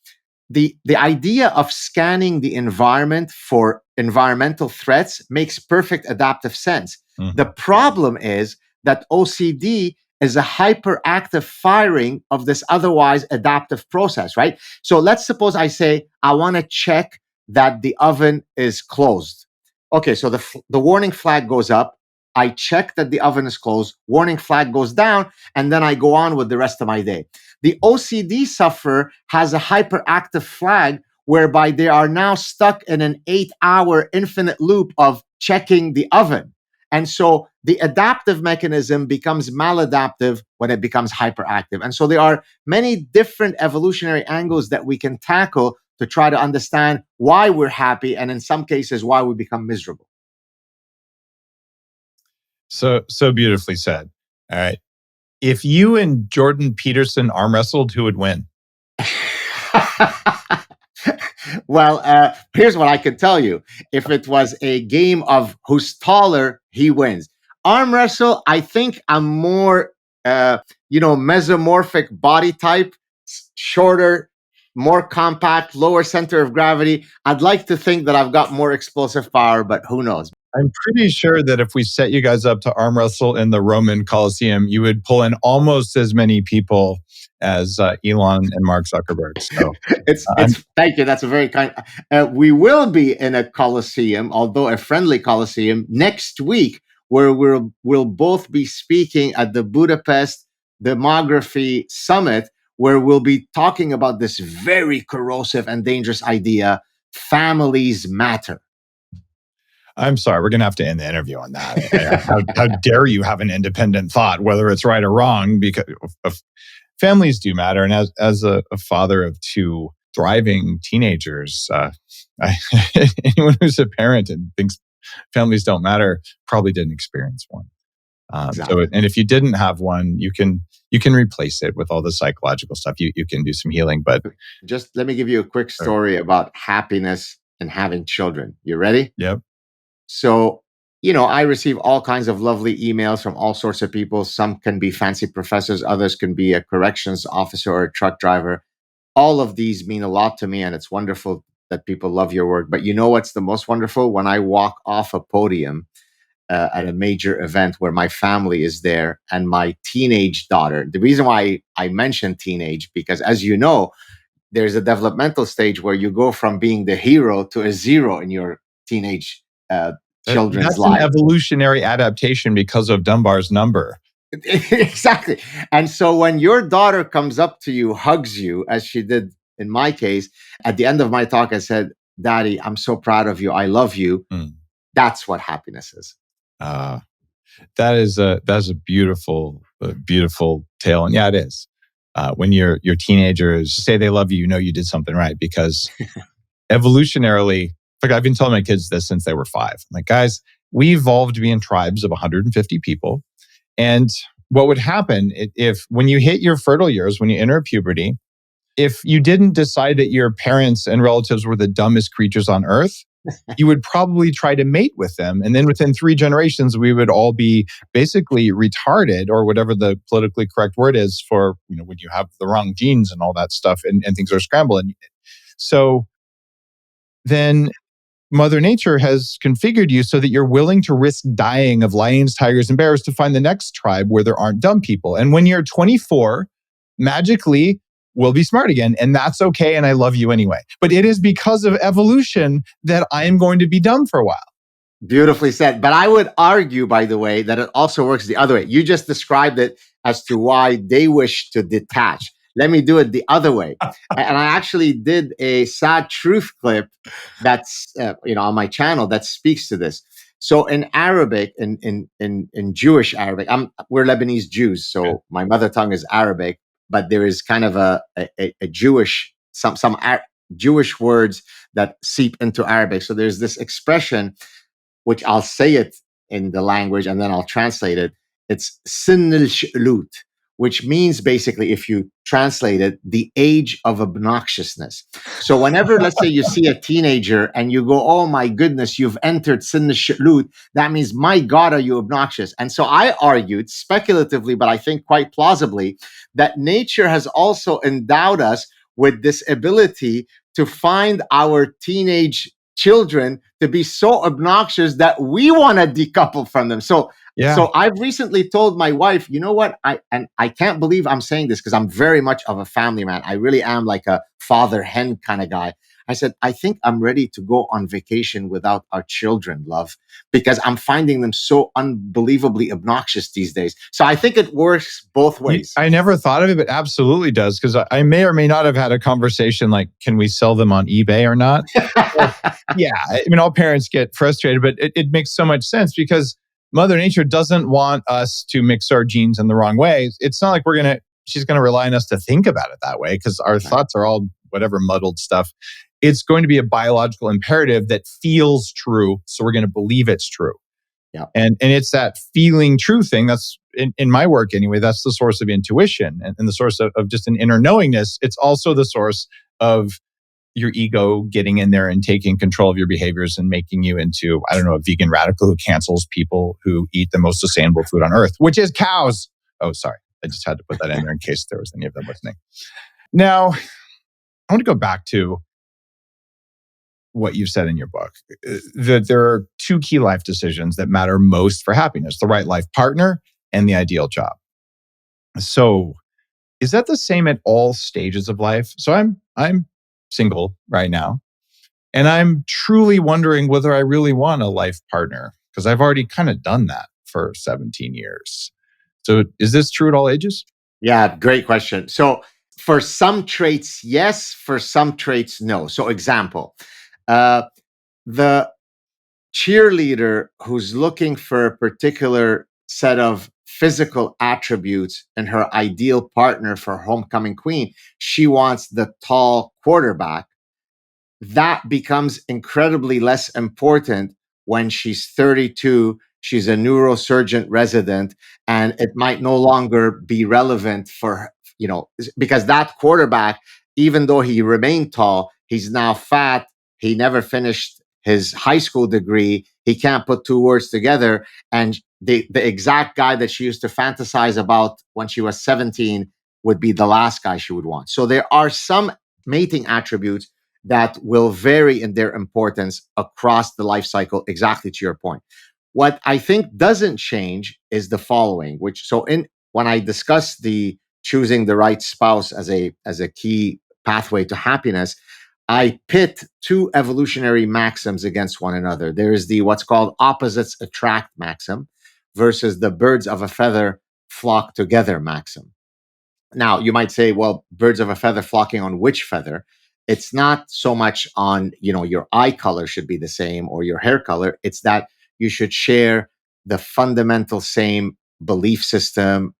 B: the idea of scanning the environment for environmental threats makes perfect adaptive sense. Mm-hmm. The problem is that OCD is a hyperactive firing of this otherwise adaptive process, right? So let's suppose I say, I want to check that the oven is closed. Okay, so the warning flag goes up. I check that the oven is closed, warning flag goes down, and then I go on with the rest of my day. The OCD sufferer has a hyperactive flag whereby they are now stuck in an 8-hour infinite loop of checking the oven. And so the adaptive mechanism becomes maladaptive when it becomes hyperactive. And so there are many different evolutionary angles that we can tackle to try to understand why we're happy, and in some cases, why we become miserable.
A: So beautifully said. All right. If you and Jordan Peterson arm wrestled, who would win?
B: Well, here's what I could tell you. If it was a game of who's taller, he wins. Arm wrestle, I think I'm more, mesomorphic body type, shorter, more compact, lower center of gravity. I'd like to think that I've got more explosive power, but who knows?
A: I'm pretty sure that if we set you guys up to arm wrestle in the Roman Colosseum, you would pull in almost as many people as Elon and Mark Zuckerberg. So
B: it's thank you. That's a very kind. We will be in a coliseum, although a friendly coliseum, next week, where we'll both be speaking at the Budapest Demography Summit, where we'll be talking about this very corrosive and dangerous idea: families matter.
A: I'm sorry, we're going to have to end the interview on that. How dare you have an independent thought, whether it's right or wrong, because families do matter. And as a father of two thriving teenagers, anyone who's a parent and thinks families don't matter probably didn't experience one.
B: Exactly.
A: And if you didn't have one, you can replace it with all the psychological stuff. You can do some healing, but
B: just let me give you a quick story about happiness and having children. You ready?
A: Yep.
B: So, I receive all kinds of lovely emails from all sorts of people. Some can be fancy professors, others can be a corrections officer or a truck driver. All of these mean a lot to me, and it's wonderful that people love your work. But you know what's the most wonderful? When I walk off a podium at a major event where my family is there and my teenage daughter. The reason why I mention teenage, because as you know, there's a developmental stage where you go from being the hero to a zero in your teenage children's
A: that's
B: life.
A: an evolutionary adaptation because of Dunbar's number.
B: Exactly. And so when your daughter comes up to you, hugs you, as she did in my case, at the end of my talk, I said, Daddy, I'm so proud of you. I love you. That's what happiness is.
A: That's a beautiful tale. And yeah, it is. When your teenagers say they love you, you know you did something right, because evolutionarily, like I've been telling my kids this since they were 5. I'm like, guys, we evolved to be in tribes of 150 people. And what would happen if when you hit your fertile years, when you enter puberty, if you didn't decide that your parents and relatives were the dumbest creatures on earth, you would probably try to mate with them. And then within 3 generations, we would all be basically retarded, or whatever the politically correct word is for, when you have the wrong genes and all that stuff, and things are scrambled. So then Mother Nature has configured you so that you're willing to risk dying of lions, tigers, and bears to find the next tribe where there aren't dumb people. And when you're 24, magically, we'll be smart again. And that's okay. And I love you anyway. But it is because of evolution that I am going to be dumb for a while.
B: Beautifully said. But I would argue, by the way, that it also works the other way. You just described it as to why they wish to detach. Let me do it the other way. And I actually did a Saad Truth clip that's on my channel that speaks to this. So in Arabic, in Jewish Arabic, we're Lebanese Jews, so my mother tongue is Arabic, but there is kind of a Jewish Jewish words that seep into Arabic. So there's this expression, which I'll say it in the language and then I'll translate it. It's sin al-sh'lut, which means basically, if you translate it, the age of obnoxiousness. So whenever, let's say, you see a teenager and you go, oh my goodness, you've entered sin al-sh'lut, that means, my God, are you obnoxious? And so I argued speculatively, but I think quite plausibly, that nature has also endowed us with this ability to find our teenage children to be so obnoxious that we want to decouple from them. So I've recently told my wife, you know what? I can't believe I'm saying this, because I'm very much of a family man. I really am like a father hen kind of guy. I said, I think I'm ready to go on vacation without our children, love, because I'm finding them so unbelievably obnoxious these days. So I think it works both ways.
A: I never thought of it, but absolutely does, because I may or may not have had a conversation like, can we sell them on eBay or not? Yeah, I mean, all parents get frustrated, but it makes so much sense, because Mother Nature doesn't want us to mix our genes in the wrong way. It's not like she's going to rely on us to think about it that way, because our thoughts are all whatever muddled stuff. It's going to be a biological imperative that feels true. So we're going to believe it's true.
B: Yeah.
A: And it's that feeling true thing. That's in my work anyway, that's the source of intuition and the source of just an inner knowingness. It's also the source of your ego getting in there and taking control of your behaviors and making you into, I don't know, a vegan radical who cancels people who eat the most sustainable food on earth, which is cows. Oh, sorry. I just had to put that in there in case there was any of them listening. Now, I want to go back to what you've said in your book, that there are 2 key life decisions that matter most for happiness: the right life partner and the ideal job. So Is that the same at all stages of life? So I'm single right now, and I'm truly wondering whether I really want a life partner because I've already kind of done that for 17 years. So is this true at all ages?
B: Yeah, great question. So for some traits, yes. For some traits, no. So example, uh, the cheerleader who's looking for a particular set of physical attributes in her ideal partner for homecoming queen, she wants the tall quarterback. That becomes incredibly less important when she's 32, she's a neurosurgeon resident, and it might no longer be relevant for her, because that quarterback, even though he remained tall, he's now fat, he never finished his high school degree, he can't put two words together, and the exact guy that she used to fantasize about when she was 17 would be the last guy she would want. So there are some mating attributes that will vary in their importance across the life cycle, exactly to your point. What I think doesn't change is the following, which so in when I discuss the choosing the right spouse as a key pathway to happiness, I pit two evolutionary maxims against one another. There is the what's called opposites attract maxim versus the birds of a feather flock together maxim. Now, you might say, well, birds of a feather flocking on which feather? It's not so much on, your eye color should be the same or your hair color. It's that you should share the fundamental same belief system,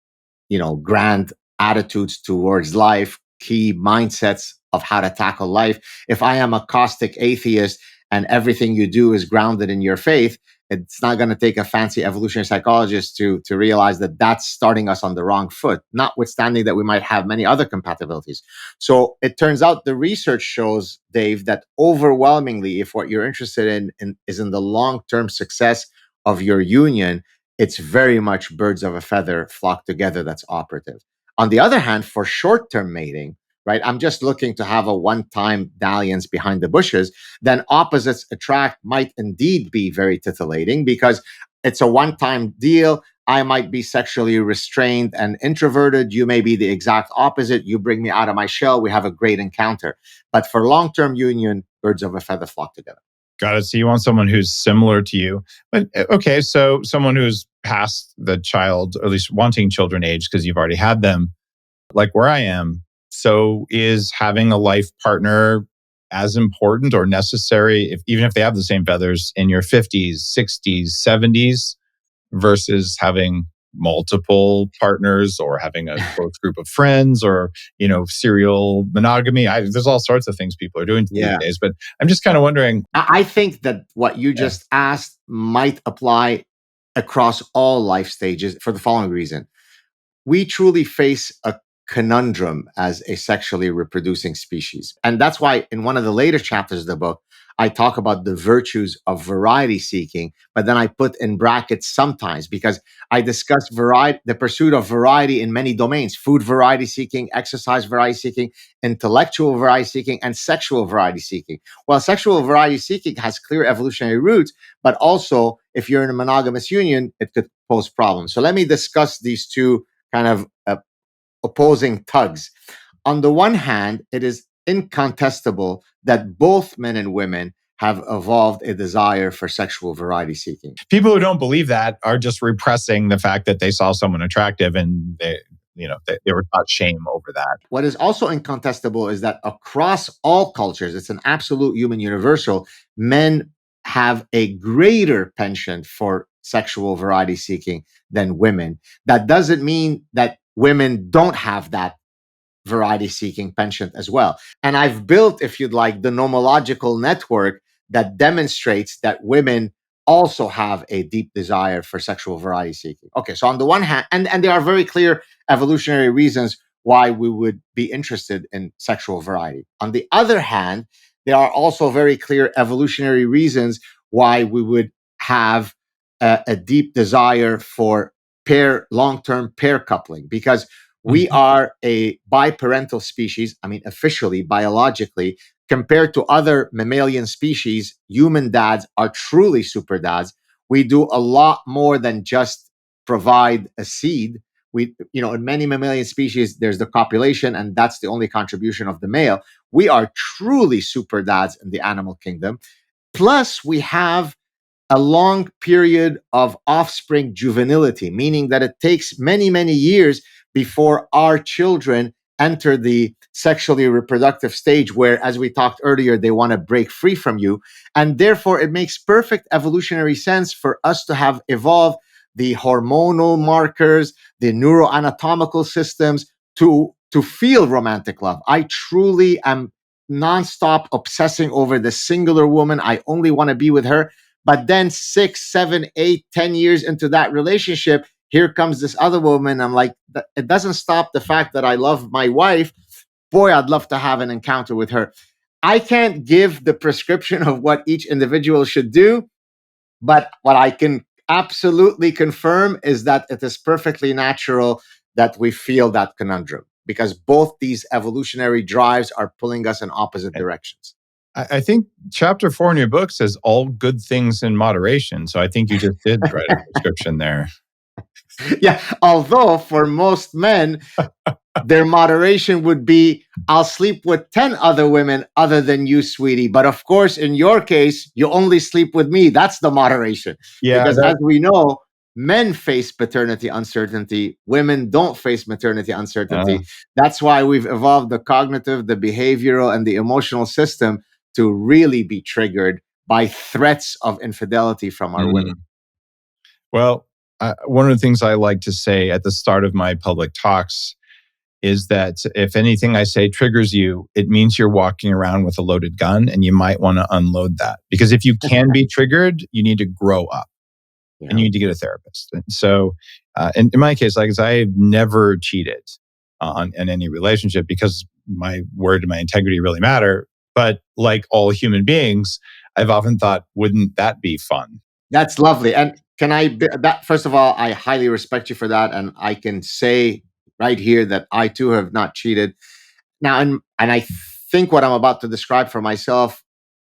B: grand attitudes towards life, key mindsets of how to tackle life. If I am a caustic atheist and everything you do is grounded in your faith, it's not going to take a fancy evolutionary psychologist to realize that that's starting us on the wrong foot, notwithstanding that we might have many other compatibilities. So it turns out the research shows, Dave, that overwhelmingly, if what you're interested in is in the long-term success of your union, it's very much birds of a feather flock together that's operative. On the other hand, for short-term mating, right, I'm just looking to have a one-time dalliance behind the bushes, then opposites attract might indeed be very titillating because it's a one-time deal. I might be sexually restrained and introverted. You may be the exact opposite. You bring me out of my shell. We have a great encounter. But for long-term union, birds of a feather flock together.
A: Got it. So you want someone who's similar to you. But okay, so someone who's past the child, or at least wanting children age because you've already had them, like where I am. So is having a life partner as important or necessary, even if they have the same feathers in your 50s, 60s, 70s, versus having multiple partners or having a close group of friends or, serial monogamy? There's all sorts of things people are doing these days, but I'm just kind of wondering.
B: I think that what you just asked might apply across all life stages for the following reason. We truly face a conundrum as a sexually reproducing species. And that's why in one of the later chapters of the book, I talk about the virtues of variety seeking, but then I put in brackets sometimes because I discuss the pursuit of variety in many domains: food variety seeking, exercise variety seeking, intellectual variety seeking, and sexual variety seeking. Well, sexual variety seeking has clear evolutionary roots, but also if you're in a monogamous union, it could pose problems. So let me discuss these two kind of opposing tugs. On the one hand, it is incontestable that both men and women have evolved a desire for sexual variety seeking.
A: People who don't believe that are just repressing the fact that they saw someone attractive and they were taught shame over that.
B: What is also incontestable is that across all cultures, it's an absolute human universal, men have a greater penchant for sexual variety seeking than women. That doesn't mean that women don't have that variety seeking penchant as well. And I've built, if you'd like, the nomological network that demonstrates that women also have a deep desire for sexual variety seeking. Okay, so on the one hand, and there are very clear evolutionary reasons why we would be interested in sexual variety. On the other hand, there are also very clear evolutionary reasons why we would have a deep desire for long-term pair coupling, because we are a biparental species. I mean, officially, biologically, compared to other mammalian species, human dads are truly super dads. We do a lot more than just provide a seed. in many mammalian species, there's the copulation, and that's the only contribution of the male. We are truly super dads in the animal kingdom. Plus, we have a long period of offspring juvenility, meaning that it takes many, many years before our children enter the sexually reproductive stage where, as we talked earlier, they want to break free from you. And therefore, it makes perfect evolutionary sense for us to have evolved the hormonal markers, the neuroanatomical systems to feel romantic love. I truly am nonstop obsessing over the singular woman. I only want to be with her. But then 6, 7, 8, 10 years into that relationship, here comes this other woman. I'm like, it doesn't stop the fact that I love my wife. Boy, I'd love to have an encounter with her. I can't give the prescription of what each individual should do, but what I can absolutely confirm is that it is perfectly natural that we feel that conundrum because both these evolutionary drives are pulling us in opposite directions.
A: I think chapter 4 in your book says all good things in moderation. So I think you just did write a prescription there.
B: Yeah. Although for most men, their moderation would be, I'll sleep with 10 other women other than you, sweetie. But of course, in your case, you only sleep with me. That's the moderation.
A: Yeah.
B: Because as we know, men face paternity uncertainty. Women don't face maternity uncertainty. That's why we've evolved the cognitive, the behavioral, and the emotional system to really be triggered by threats of infidelity from our women.
A: Well, one of the things I like to say at the start of my public talks is that if anything I say triggers you, it means you're walking around with a loaded gun and you might want to unload that. Because if you can be triggered, you need to grow up and you need to get a therapist. And so in my case, like I've never cheated in any relationship because my word and my integrity really matter. But like all human beings, I've often thought, wouldn't that be fun?
B: That's lovely. And that first of all, I highly respect you for that. And I can say right here that I too have not cheated. Now, and I think what I'm about to describe for myself,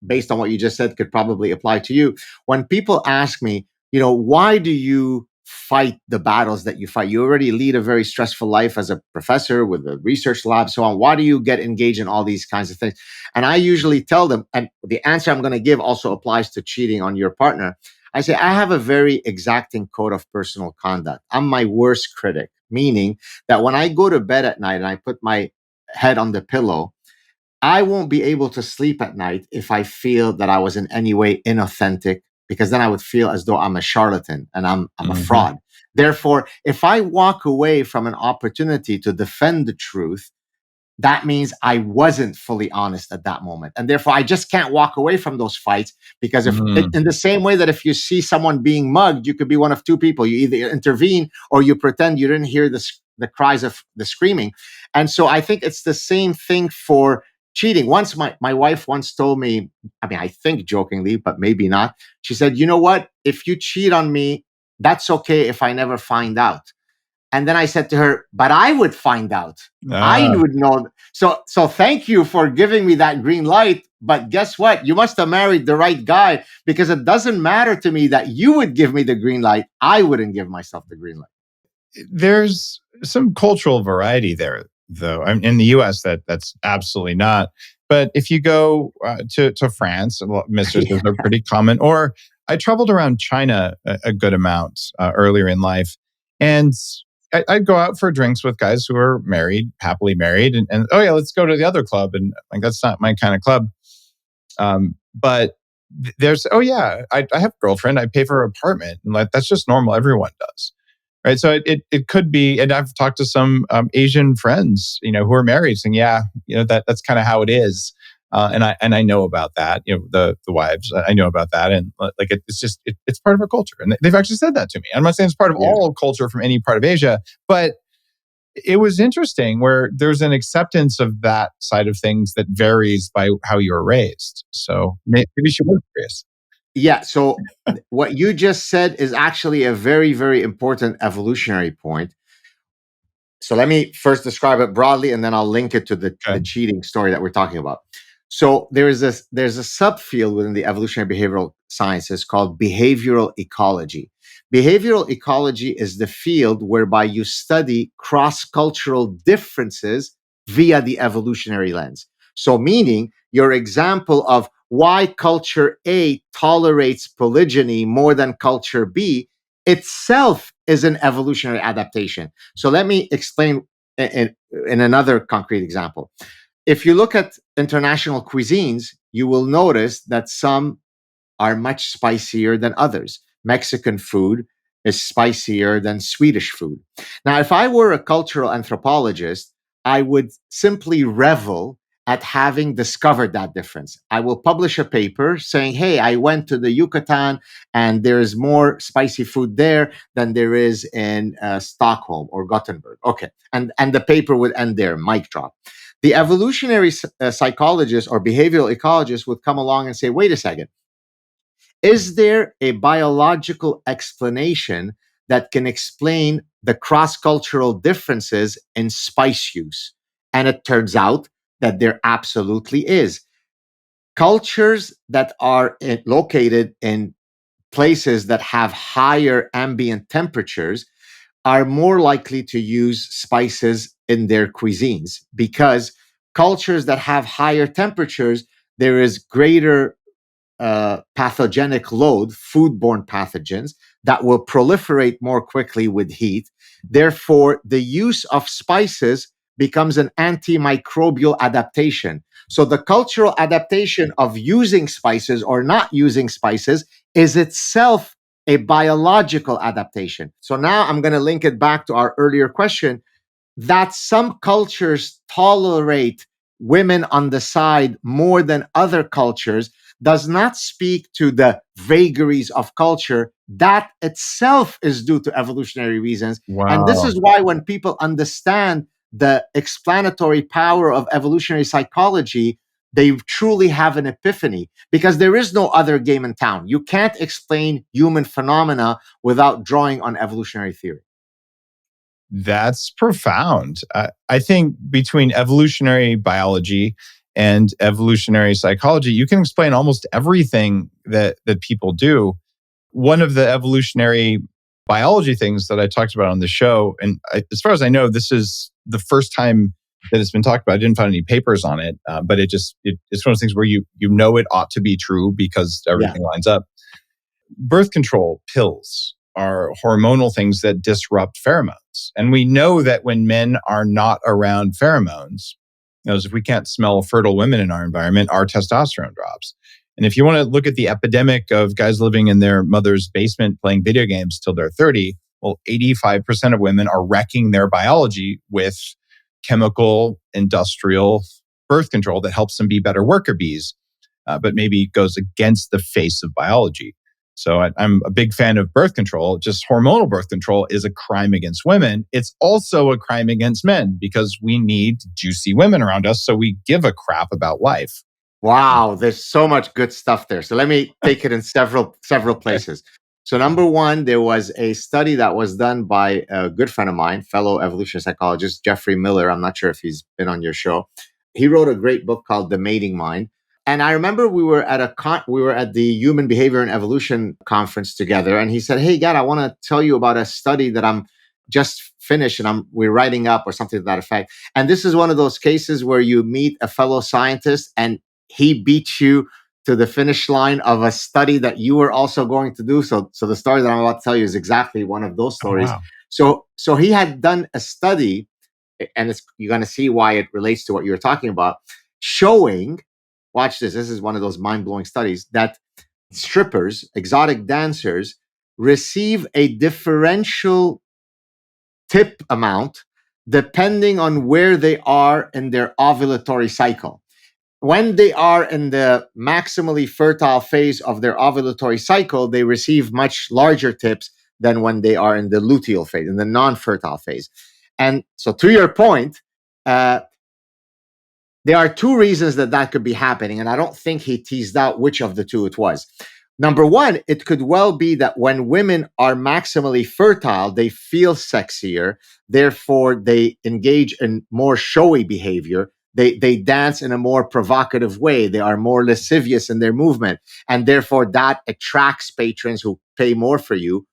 B: based on what you just said, could probably apply to you. When people ask me, why do you fight the battles that you fight? You already lead a very stressful life as a professor with a research lab, so on. Why do you get engaged in all these kinds of things? And I usually tell them, and the answer I'm going to give also applies to cheating on your partner. I say, I have a very exacting code of personal conduct. I'm my worst critic, meaning that when I go to bed at night and I put my head on the pillow, I won't be able to sleep at night if I feel that I was in any way inauthentic, because then I would feel as though I'm a charlatan and I'm a fraud. Therefore, if I walk away from an opportunity to defend the truth, that means I wasn't fully honest at that moment. And therefore, I just can't walk away from those fights because in the same way that if you see someone being mugged, you could be one of two people. You either intervene or you pretend you didn't hear the cries of the screaming. And so I think it's the same thing for cheating. Once my wife once told me, I think jokingly, but maybe not. She said, you know what? If you cheat on me, that's okay if I never find out. And then I said to her, but I would find out. I would know. So thank you for giving me that green light. But guess what? You must have married the right guy, because it doesn't matter to me that you would give me the green light. I wouldn't give myself the green light.
A: There's some cultural variety there, though. In the US, that's absolutely not. But if you go to France, mistresses are pretty common. Or I traveled around China a good amount earlier in life. And I'd go out for drinks with guys who are married, happily married, and oh yeah, let's go to the other club. And like, that's not my kind of club. But there's, oh yeah, I have a girlfriend. I pay for her apartment, and like that's just normal. Everyone does, right? So it could be. And I've talked to some Asian friends, who are married, saying, yeah, that's kind of how it is. And I know about that. The wives, I know about that, and like it's just it's part of our culture, and they've actually said that to me. I'm not saying it's part of all culture from any part of Asia, but it was interesting where there's an acceptance of that side of things that varies by how you were raised. So maybe she was curious.
B: Yeah. So what you just said is actually a very, very important evolutionary point. So let me first describe it broadly, and then I'll link it to the cheating story that we're talking about. So there's a subfield within the evolutionary behavioral sciences called behavioral ecology. Behavioral ecology is the field whereby you study cross-cultural differences via the evolutionary lens. So meaning your example of why culture A tolerates polygyny more than culture B itself is an evolutionary adaptation. So let me explain in another concrete example. If you look at international cuisines, you will notice that some are much spicier than others. Mexican food is spicier than Swedish food. Now, if I were a cultural anthropologist, I would simply revel at having discovered that difference. I will publish a paper saying, hey, I went to the Yucatan and there's more spicy food there than there is in Stockholm or Gothenburg. Okay. And the paper would end there, mic drop. The evolutionary psychologist or behavioral ecologist would come along and say, wait a second. Is there a biological explanation that can explain the cross-cultural differences in spice use? And it turns out that there absolutely is. Cultures that are located in places that have higher ambient temperatures are more likely to use spices in their cuisines, because cultures that have higher temperatures, there is greater pathogenic load, foodborne pathogens, that will proliferate more quickly with heat. Therefore, the use of spices becomes an antimicrobial adaptation. So the cultural adaptation of using spices or not using spices is itself a biological adaptation. So now I'm going to link it back to our earlier question that some cultures tolerate women on the side more than other cultures does not speak to the vagaries of culture. That itself is due to evolutionary reasons.
A: Wow.
B: And this is why when people understand the explanatory power of evolutionary psychology, they truly have an epiphany, because there is no other game in town. You can't explain human phenomena without drawing on evolutionary theory.
A: That's profound. I think between evolutionary biology and evolutionary psychology, you can explain almost everything that people do. One of the evolutionary biology things that I talked about on the show, and as far as I know, this is the first time that it's been talked about. I didn't find any papers on it, but it's one of those things where you know it ought to be true because everything lines up. Birth control pills are hormonal things that disrupt pheromones. And we know that when men are not around pheromones, if we can't smell fertile women in our environment, our testosterone drops. And if you want to look at the epidemic of guys living in their mother's basement playing video games till they're 30, well, 85% of women are wrecking their biology with chemical, industrial birth control that helps them be better worker bees, but maybe goes against the face of biology. So I'm a big fan of birth control. Just hormonal birth control is a crime against women. It's also a crime against men because we need juicy women around us, so we give a crap about life.
B: Wow, there's so much good stuff there. So let me take it in several places. So number one, there was a study that was done by a good friend of mine, fellow evolutionary psychologist, Jeffrey Miller. I'm not sure if he's been on your show. He wrote a great book called The Mating Mind. And I remember we were at the Human Behavior and Evolution conference together. And he said, hey, Gad, I want to tell you about a study that I'm just finished and we're writing up, or something to that effect. And this is one of those cases where you meet a fellow scientist and he beat you to the finish line of a study that you were also going to do. So the story that I'm about to tell you is exactly one of those stories.
A: Oh, wow.
B: So he had done a study, and you're going to see why it relates to what you were talking about, showing, watch this, this is one of those mind-blowing studies, that strippers, exotic dancers, receive a differential tip amount depending on where they are in their ovulatory cycle. When they are in the maximally fertile phase of their ovulatory cycle, they receive much larger tips than when they are in the luteal phase, in the non-fertile phase. And so to your point, there are two reasons that could be happening. And I don't think he teased out which of the two it was. Number one, it could well be that when women are maximally fertile, they feel sexier. Therefore, they engage in more showy behavior. They dance in a more provocative way. They are more lascivious in their movement. And therefore, that attracts patrons who pay more for you.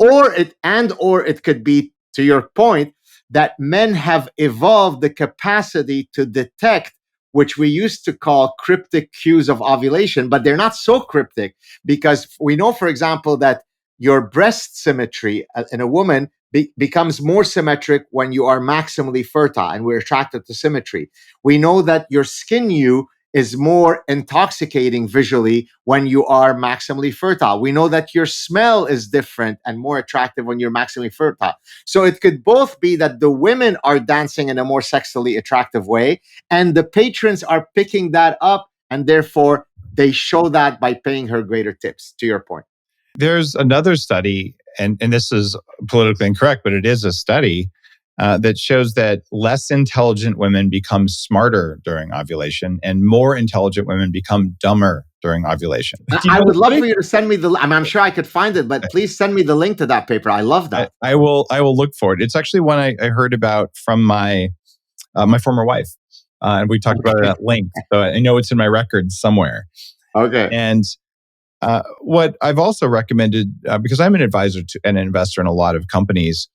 B: or it could be, to your point, that men have evolved the capacity to detect, which we used to call cryptic cues of ovulation, but they're not so cryptic, because we know, for example, that your breast symmetry in a woman becomes more symmetric when you are maximally fertile, and we're attracted to symmetry. We know that your skin hue is more intoxicating visually when you are maximally fertile. We know that your smell is different and more attractive when you're maximally fertile. So it could both be that the women are dancing in a more sexually attractive way, and the patrons are picking that up, and therefore they show that by paying her greater tips, to your point.
A: There's another study, and this is politically incorrect, but it is a study that shows that less intelligent women become smarter during ovulation and more intelligent women become dumber during ovulation.
B: I would love for you to send me I'm sure I could find it, but please send me the link to that paper. I love that.
A: I will look for it. It's actually one I heard about from my former wife. And we talked about it at length. So I know it's in my records somewhere.
B: Okay.
A: And what I've also recommended, because I'm an advisor to and an investor in a lot of companies,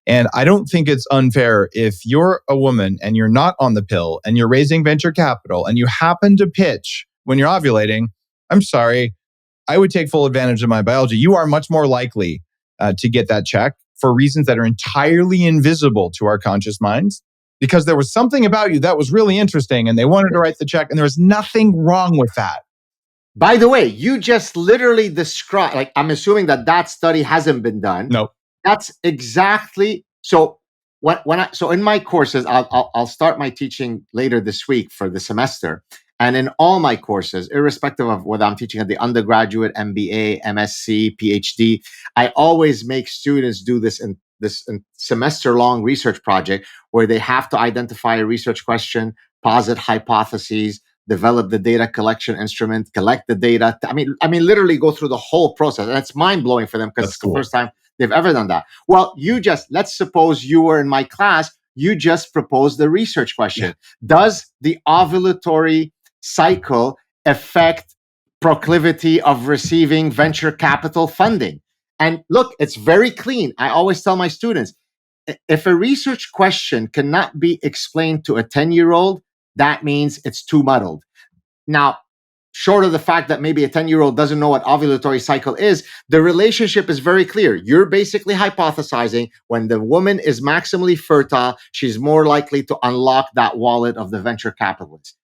A: and I don't think it's unfair if you're a woman and you're not on the pill and you're raising venture capital and you happen to pitch when you're ovulating, I'm sorry, I would take full advantage of my biology. You are much more likely to get that check for reasons that are entirely invisible to our conscious minds, because there was something about you that was really interesting and they wanted to write the check, and there was nothing wrong with that.
B: By the way, you just literally described, like, I'm assuming that study hasn't been done.
A: No.
B: That's exactly, so so in my courses, I'll start my teaching later this week for the semester. And in all my courses, irrespective of whether I'm teaching at the undergraduate, MBA, MSc, PhD, I always make students do this in semester-long research project where they have to identify a research question, posit hypotheses, develop the data collection instrument, collect the data. I mean, literally go through the whole process. And it's mind-blowing for them because it's the first time they've ever done that. Well, let's suppose you were in my class, you just proposed the research question. Yeah. Does the ovulatory cycle affect proclivity of receiving venture capital funding? And look, it's very clean. I always tell my students, if a research question cannot be explained to a 10-year-old, that means it's too muddled. Now, short of the fact that maybe a 10-year-old doesn't know what ovulatory cycle is, the relationship is very clear. You're basically hypothesizing when the woman is maximally fertile, she's more likely to unlock that wallet of the venture capitalist.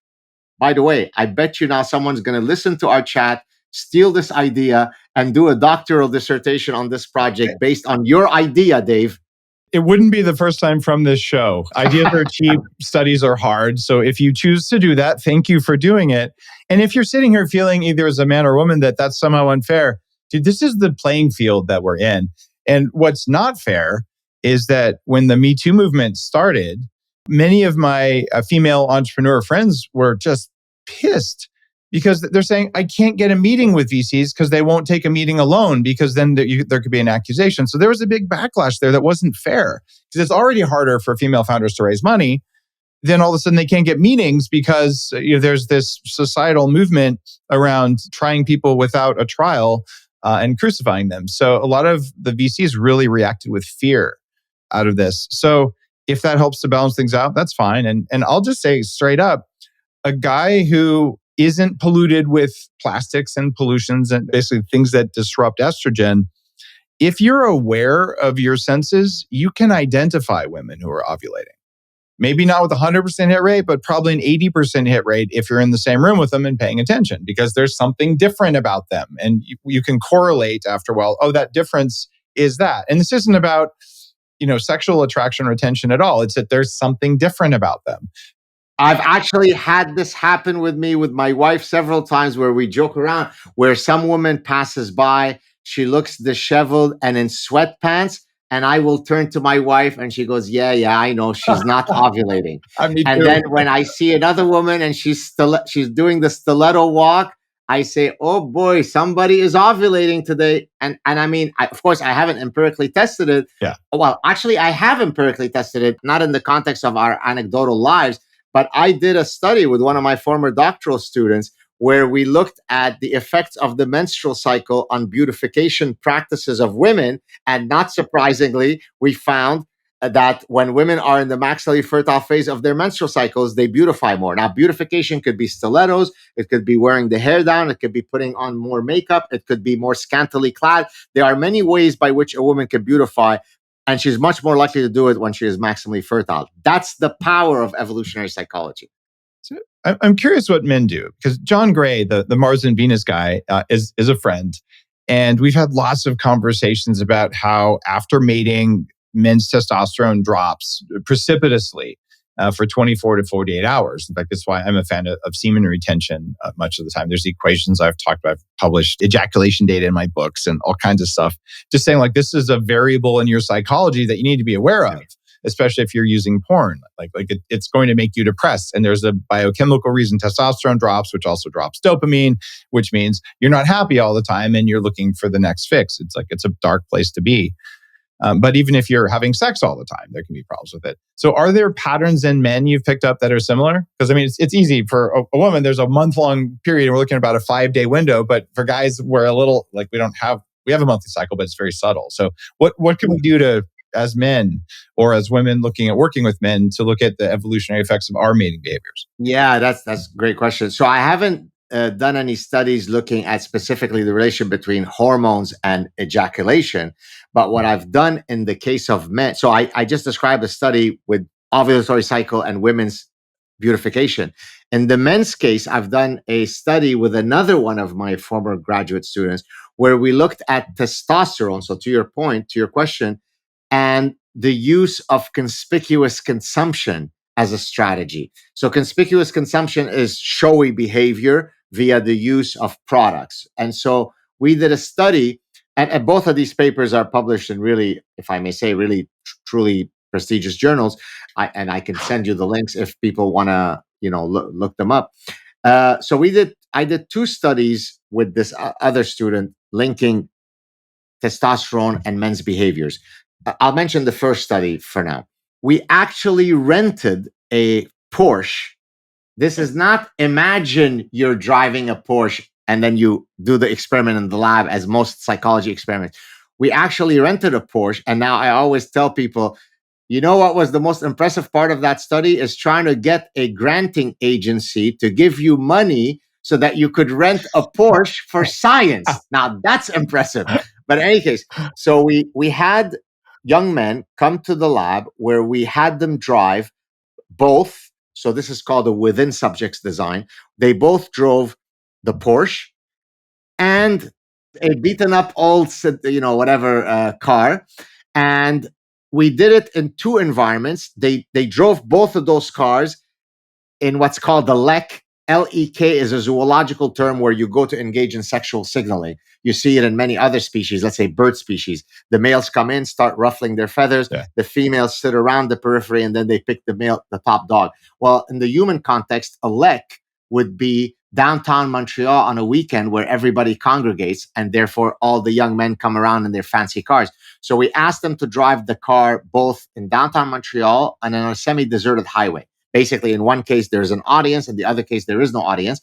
B: By the way, I bet you now someone's going to listen to our chat, steal this idea, and do a doctoral dissertation on this project based on your idea, Dave.
A: It wouldn't be the first time from this show. Ideas are cheap, studies are hard. So if you choose to do that, thank you for doing it. And if you're sitting here feeling either as a man or woman that that's somehow unfair, dude, this is the playing field that we're in. And what's not fair is that when the Me Too movement started, many of my female entrepreneur friends were just pissed because they're saying, I can't get a meeting with VCs because they won't take a meeting alone, because then there could be an accusation. So there was a big backlash there that wasn't fair, because it's already harder for female founders to raise money. Then all of a sudden they can't get meetings because there's this societal movement around trying people without a trial and crucifying them. So a lot of the VCs really reacted with fear out of this. So if that helps to balance things out, that's fine. And I'll just say straight up, a guy who isn't polluted with plastics and pollutions and basically things that disrupt estrogen, if you're aware of your senses, you can identify women who are ovulating. Maybe not with a 100% hit rate, but probably an 80% hit rate if you're in the same room with them and paying attention, because there's something different about them. And you can correlate after a while, oh, that difference is that. And this isn't about sexual attraction or attention at all. It's that there's something different about them.
B: I've actually had this happen with me, with my wife several times, where we joke around, where some woman passes by, she looks disheveled and in sweatpants, and I will turn to my wife and she goes, yeah, I know, she's not ovulating. And then when I see another woman and she's doing the stiletto walk, I say, oh boy, somebody is ovulating today. And I mean, of course, I haven't empirically tested it.
A: Yeah.
B: Well, actually, I have empirically tested it, not in the context of our anecdotal lives, but I did a study with one of my former doctoral students where we looked at the effects of the menstrual cycle on beautification practices of women. And not surprisingly, we found that when women are in the maxillary fertile phase of their menstrual cycles, they beautify more. Now, beautification could be stilettos, it could be wearing the hair down, it could be putting on more makeup, it could be more scantily clad. There are many ways by which a woman can beautify, and she's much more likely to do it when she is maximally fertile. That's the power of evolutionary psychology.
A: So I'm curious what men do, because John Gray, the Mars and Venus guy, is a friend. And we've had lots of conversations about how after mating, men's testosterone drops precipitously for 24 to 48 hours. In fact, that's why I'm a fan of semen retention much of the time. There's equations I've published ejaculation data in my books and all kinds of stuff. Just saying, like, this is a variable in your psychology that you need to be aware of, especially if you're using porn. It's going to make you depressed. And there's a biochemical reason testosterone drops, which also drops dopamine, which means you're not happy all the time and you're looking for the next fix. It's a dark place to be. But even if you're having sex all the time, there can be problems with it. So are there patterns in men you've picked up that are similar? Because I mean, it's easy for a woman. There's a month-long period and we're looking at about a 5-day window. But for guys, we're a little like we have a monthly cycle, but it's very subtle. So what can we do to, as men or as women looking at working with men, to look at the evolutionary effects of our mating behaviors?
B: Yeah, that's a great question. So I haven't done any studies looking at specifically the relation between hormones and ejaculation. But what I've done in the case of men, so I just described a study with ovulatory cycle and women's beautification. In the men's case, I've done a study with another one of my former graduate students where we looked at testosterone. So to your point, to your question, and the use of conspicuous consumption as a strategy. So conspicuous consumption is showy behavior via the use of products. And so we did a study, and both of these papers are published in really, if I may say, really truly prestigious journals. I can send you the links if people want to, look them up. I did 2 studies with this other student linking testosterone and men's behaviors. I'll mention the first study for now. We actually rented a Porsche. This is not imagine you're driving a Porsche and then you do the experiment in the lab as most psychology experiments. We actually rented a Porsche. And now I always tell people, you know what was the most impressive part of that study is trying to get a granting agency to give you money so that you could rent a Porsche for science. Now that's impressive. But in any case, so we had young men come to the lab where we had them drive both. So this is called a within subjects design. They both drove the Porsche and a beaten up old, whatever car. And we did it in 2 environments. They drove both of those cars in what's called the LEK. LEK is a zoological term where you go to engage in sexual signaling. You see it in many other species, let's say bird species. The males come in, start ruffling their feathers. Yeah. The females sit around the periphery, and then they pick the top dog. Well, in the human context, a LEK would be downtown Montreal on a weekend where everybody congregates, and therefore all the young men come around in their fancy cars. So we asked them to drive the car both in downtown Montreal and on a semi-deserted highway. Basically, in one case, there's an audience. In the other case, there is no audience.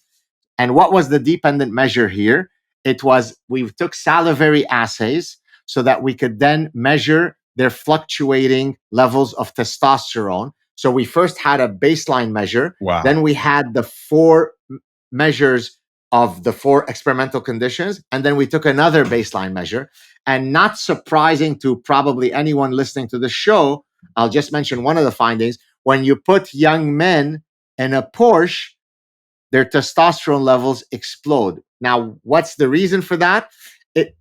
B: And what was the dependent measure here? It was we took salivary assays so that we could then measure their fluctuating levels of testosterone. So we first had a baseline measure.
A: Wow.
B: Then we had the 4 measures of the 4 experimental conditions. And then we took another baseline measure. And not surprising to probably anyone listening to the show, I'll just mention one of the findings. When you put young men in a Porsche, their testosterone levels explode. Now, what's the reason for that?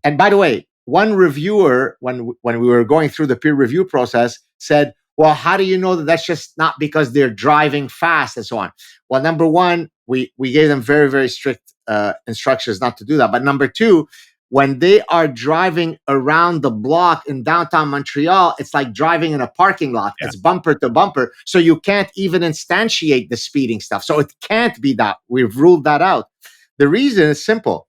B: And by the way, one reviewer, when we were going through the peer review process, said, well, how do you know that that's just not because they're driving fast and so on? Well, number one, we gave them very, very strict instructions not to do that. But number 2, when they are driving around the block in downtown Montreal, it's like driving in a parking lot. Yeah. It's bumper to bumper. So you can't even instantiate the speeding stuff. So it can't be that. We've ruled that out. The reason is simple.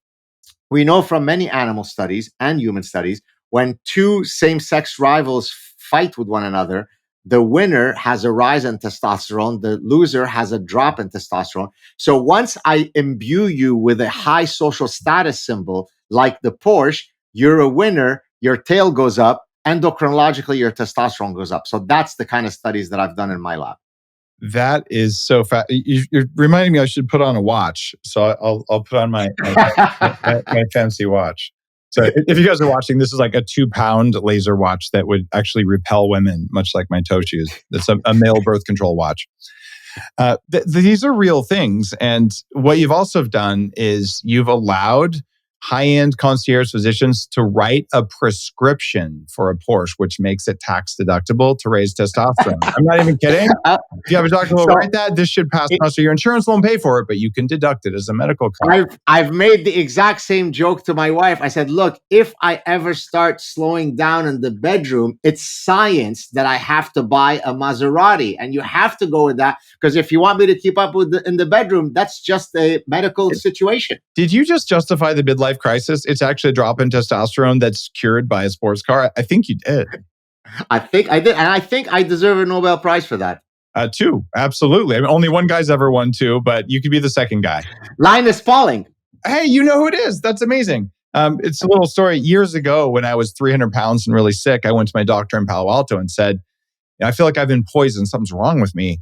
B: We know from many animal studies and human studies, when 2 same-sex rivals fight with one another, the winner has a rise in testosterone, the loser has a drop in testosterone. So once I imbue you with a high social status symbol like the Porsche, you're a winner, your tail goes up, endocrinologically, your testosterone goes up. So that's the kind of studies that I've done in my lab.
A: That is so fast. You're reminding me I should put on a watch. So I'll put on my fancy watch. So if you guys are watching, this is like a 2-pound laser watch that would actually repel women, much like my toe shoes. It's a male birth control watch. These are real things. And what you've also done is you've allowed high-end concierge physicians to write a prescription for a Porsche, which makes it tax deductible to raise testosterone. I'm not even kidding. If you have a doctor who will write that, this should pass muster. Your insurance won't pay for it, but you can deduct it as a medical cost.
B: I've made the exact same joke to my wife. I said, look, if I ever start slowing down in the bedroom, it's science that I have to buy a Maserati. And you have to go with that, because if you want me to keep up with in the bedroom, that's just a medical situation.
A: Did you just justify the midlife crisis? It's actually a drop in testosterone that's cured by a sports car. I think you did.
B: I think I did. And I think I deserve a Nobel Prize for that.
A: 2, absolutely. I mean, only one guy's ever won 2, but you could be the second guy.
B: Linus Pauling.
A: Hey, you know who it is. That's amazing. It's a little story. Years ago, when I was 300 pounds and really sick, I went to my doctor in Palo Alto and said, I feel like I've been poisoned. Something's wrong with me.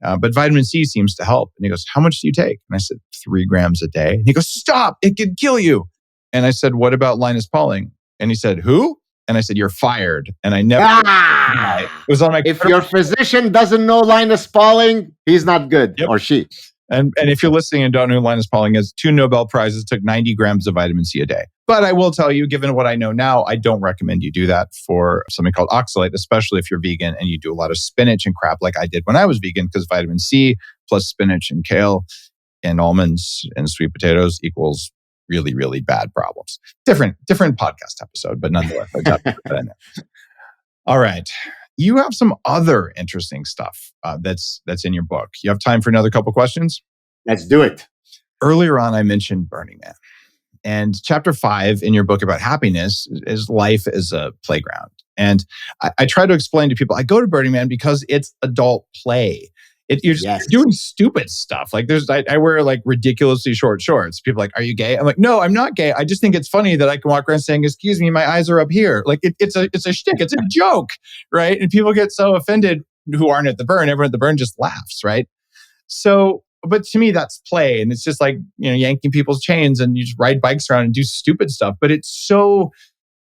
A: But vitamin C seems to help. And he goes, how much do you take? And I said, 3 grams a day. And he goes, stop, it could kill you. And I said, what about Linus Pauling? And he said, who? And I said, you're fired. And I never, it was on my.
B: If your physician doesn't know Linus Pauling, he's not good, or she.
A: And if you're listening and don't know who Linus Pauling is, 2 Nobel Prizes, took 90 grams of vitamin C a day. But I will tell you, given what I know now, I don't recommend you do that for something called oxalate, especially if you're vegan and you do a lot of spinach and crap like I did when I was vegan, because vitamin C plus spinach and kale and almonds and sweet potatoes equals really, really bad problems. Different podcast episode, but nonetheless, I got that in there. All right. You have some other interesting stuff that's in your book. You have time for another couple questions?
B: Let's do it.
A: Earlier on, I mentioned Burning Man. And chapter 5 in your book about happiness is life as a playground. And I try to explain to people, I go to Burning Man because it's adult play. You're just doing stupid stuff. Like I wear like ridiculously short shorts. People are like, are you gay? I'm like, no, I'm not gay. I just think it's funny that I can walk around saying, excuse me, my eyes are up here. Like it's a shtick. It's a joke, right? And people get so offended who aren't at the burn. Everyone at the burn just laughs, right? So, but to me, that's play. And it's just like, yanking people's chains and you just ride bikes around and do stupid stuff. But it's so,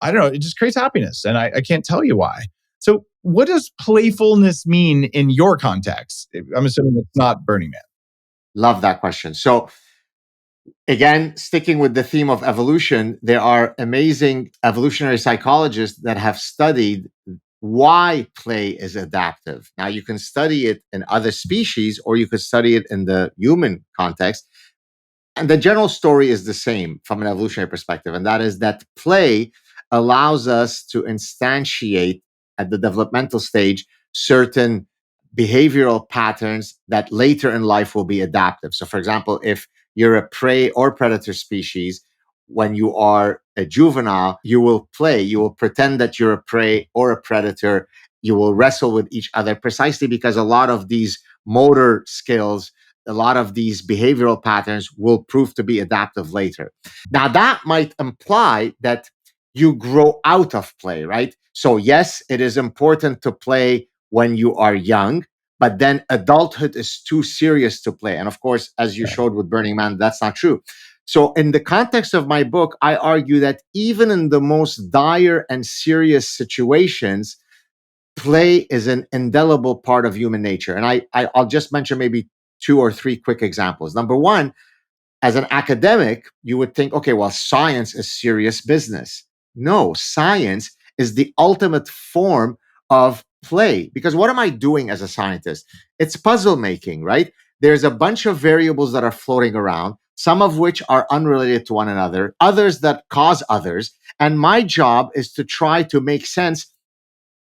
A: I don't know, it just creates happiness. And I can't tell you why. So what does playfulness mean in your context? I'm assuming it's not Burning Man.
B: Love that question. So again, sticking with the theme of evolution, there are amazing evolutionary psychologists that have studied why play is adaptive. Now, you can study it in other species or you could study it in the human context. And the general story is the same from an evolutionary perspective. And that is that play allows us to instantiate at the developmental stage certain behavioral patterns that later in life will be adaptive. So, for example, if you're a prey or predator species, when you are a juvenile, you will play, you will pretend that you're a prey or a predator, you will wrestle with each other, precisely because a lot of these motor skills, a lot of these behavioral patterns will prove to be adaptive later. Now, that might imply that you grow out of play, right? So yes, it is important to play when you are young, but then adulthood is too serious to play. And of course, as you showed with Burning Man, that's not true. So in the context of my book, I argue that even in the most dire and serious situations, play is an indelible part of human nature. And I'll just mention maybe 2 or 3 quick examples. Number one, as an academic, you would think, okay, well, science is serious business. No, science is the ultimate form of play. Because what am I doing as a scientist? It's puzzle making, right? There's a bunch of variables that are floating around, some of which are unrelated to one another, others that cause others. And my job is to try to make sense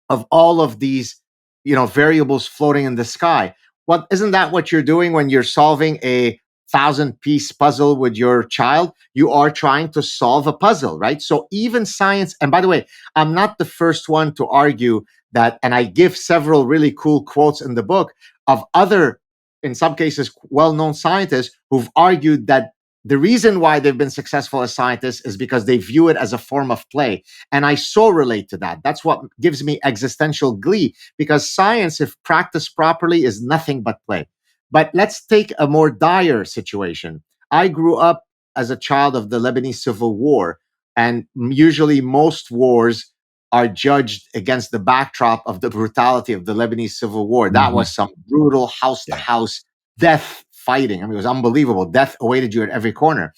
B: of all of these, variables floating in the sky. Well, isn't that what you're doing when you're solving a 1,000-piece puzzle with your child? You are trying to solve a puzzle, right? So even science, and by the way, I'm not the first one to argue that, and I give several really cool quotes in the book of other, in some cases, well-known scientists who've argued that the reason why they've been successful as scientists is because they view it as a form of play. And I so relate to that. That's what gives me existential glee, because science, if practiced properly, is nothing but play. But let's take a more dire situation. I grew up as a child of the Lebanese Civil War, and usually most wars are judged against the backdrop of the brutality of the Lebanese Civil War. That was some brutal house to house death fighting. I mean, it was unbelievable. Death awaited you at every corner.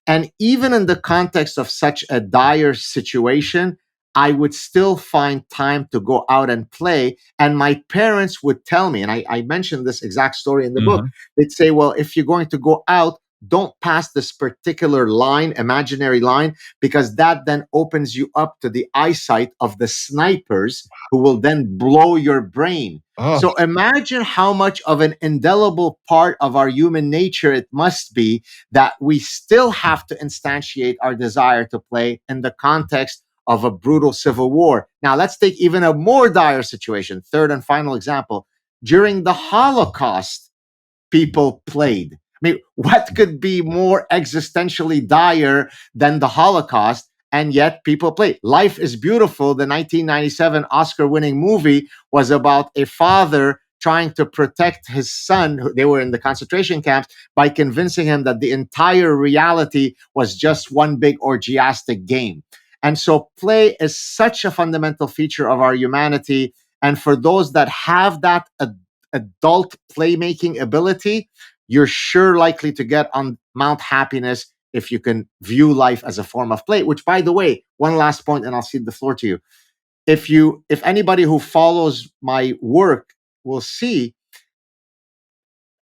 B: And even in the context of such a dire situation, I would still find time to go out and play. And my parents would tell me, and I mentioned this exact story in the book, they'd say, well, if you're going to go out, don't pass this particular line, imaginary line, because that then opens you up to the eyesight of the snipers who will then blow your brain.
A: Oh.
B: So imagine how much of an indelible part of our human nature it must be that we still have to instantiate our desire to play in the context of a brutal civil war. Now, let's take even a more dire situation. Third and final example. During the Holocaust, people played. I mean, what could be more existentially dire than the Holocaust? And yet people play. Life is Beautiful, the 1997 Oscar-winning movie, was about a father trying to protect his son. They were in the concentration camps, by convincing him that the entire reality was just one big orgiastic game. And so play is such a fundamental feature of our humanity. And for those that have that adult playmaking ability, you're sure likely to get on Mount Happiness if you can view life as a form of play. Which, by the way, one last point, and I'll cede the floor to you. If anybody who follows my work will see,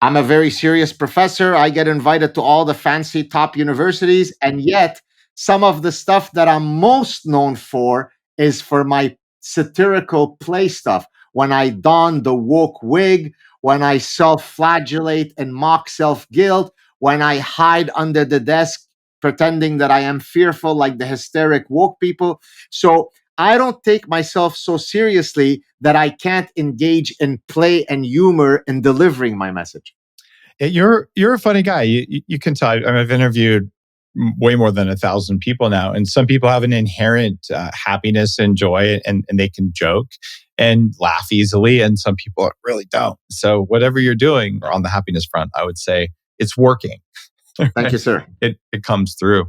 B: I'm a very serious professor. I get invited to all the fancy top universities, and yet some of the stuff that I'm most known for is for my satirical play stuff. When I don the woke wig, when I self-flagellate and mock self-guilt, when I hide under the desk pretending that I am fearful like the hysteric woke people. So I don't take myself so seriously that I can't engage in play and humor in delivering my message.
A: You're a funny guy. You can tell. I mean, I've interviewed way more than 1,000 people now, and some people have an inherent happiness and joy, and they can joke and laugh easily, and some people really don't. So whatever you're doing on the happiness front, I would say it's working.
B: Thank you, sir.
A: It comes through.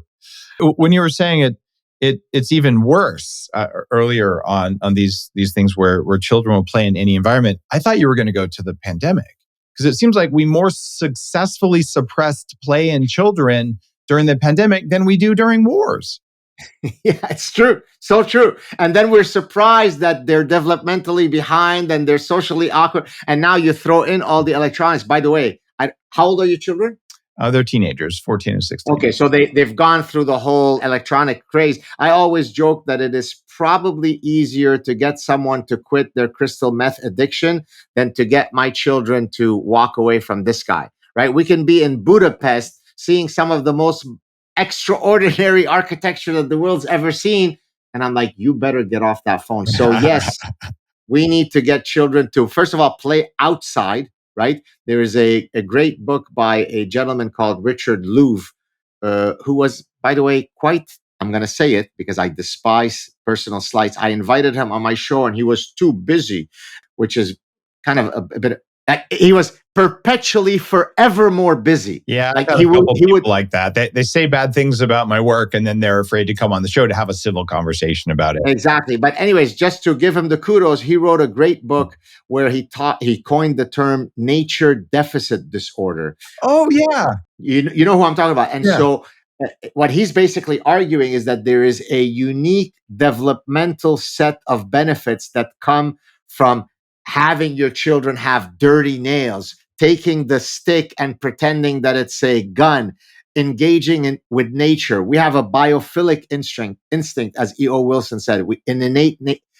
A: When you were saying it's even worse earlier on these things where children will play in any environment. I thought you were going to go to the pandemic, because it seems like we more successfully suppressed play in children during the pandemic than we do during wars.
B: Yeah, it's true. So true. And then we're surprised that they're developmentally behind and they're socially awkward. And now you throw in all the electronics. By the way, how old are your children?
A: They're teenagers, 14 and 16.
B: Okay, so they've gone through the whole electronic craze. I always joke that it is probably easier to get someone to quit their crystal meth addiction than to get my children to walk away from this guy, right? We can be in Budapest seeing some of the most extraordinary architecture that the world's ever seen. And I'm like, you better get off that phone. So yes, we need to get children to, first of all, play outside, right? There is a great book by a gentleman called Richard Louv, who was, by the way, quite, I'm going to say it because I despise personal slights. I invited him on my show and he was too busy, which is kind of a bit, he was perpetually forever more busy.
A: Yeah,
B: like
A: he would like that. They say bad things about my work and then they're afraid to come on the show to have a civil conversation about it.
B: Exactly. But anyways, just to give him the kudos, he wrote a great book where he coined the term nature deficit disorder.
A: Oh yeah.
B: You know who I'm talking about. And
A: Yeah.
B: so what he's basically arguing is that there is a unique developmental set of benefits that come from having your children have dirty nails, taking the stick and pretending that it's a gun, engaging with nature. We have a biophilic instinct, as E.O. Wilson said, an innate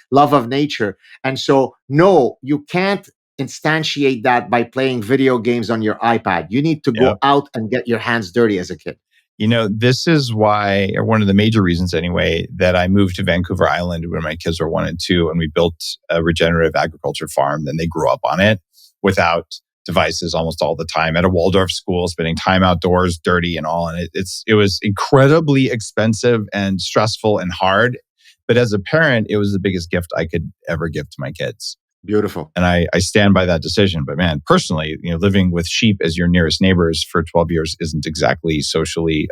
B: love of nature. And so, no, you can't instantiate that by playing video games on your iPad. You need to go out and get your hands dirty as a kid.
A: This is why, or one of the major reasons anyway, that I moved to Vancouver Island when my kids were 1 and 2, and we built a regenerative agriculture farm. Then they grew up on it without devices almost all the time at a Waldorf school, spending time outdoors, dirty and all. And it was incredibly expensive and stressful and hard. But as a parent, it was the biggest gift I could ever give to my kids.
B: Beautiful.
A: And I stand by that decision. But man, personally, living with sheep as your nearest neighbors for 12 years isn't exactly socially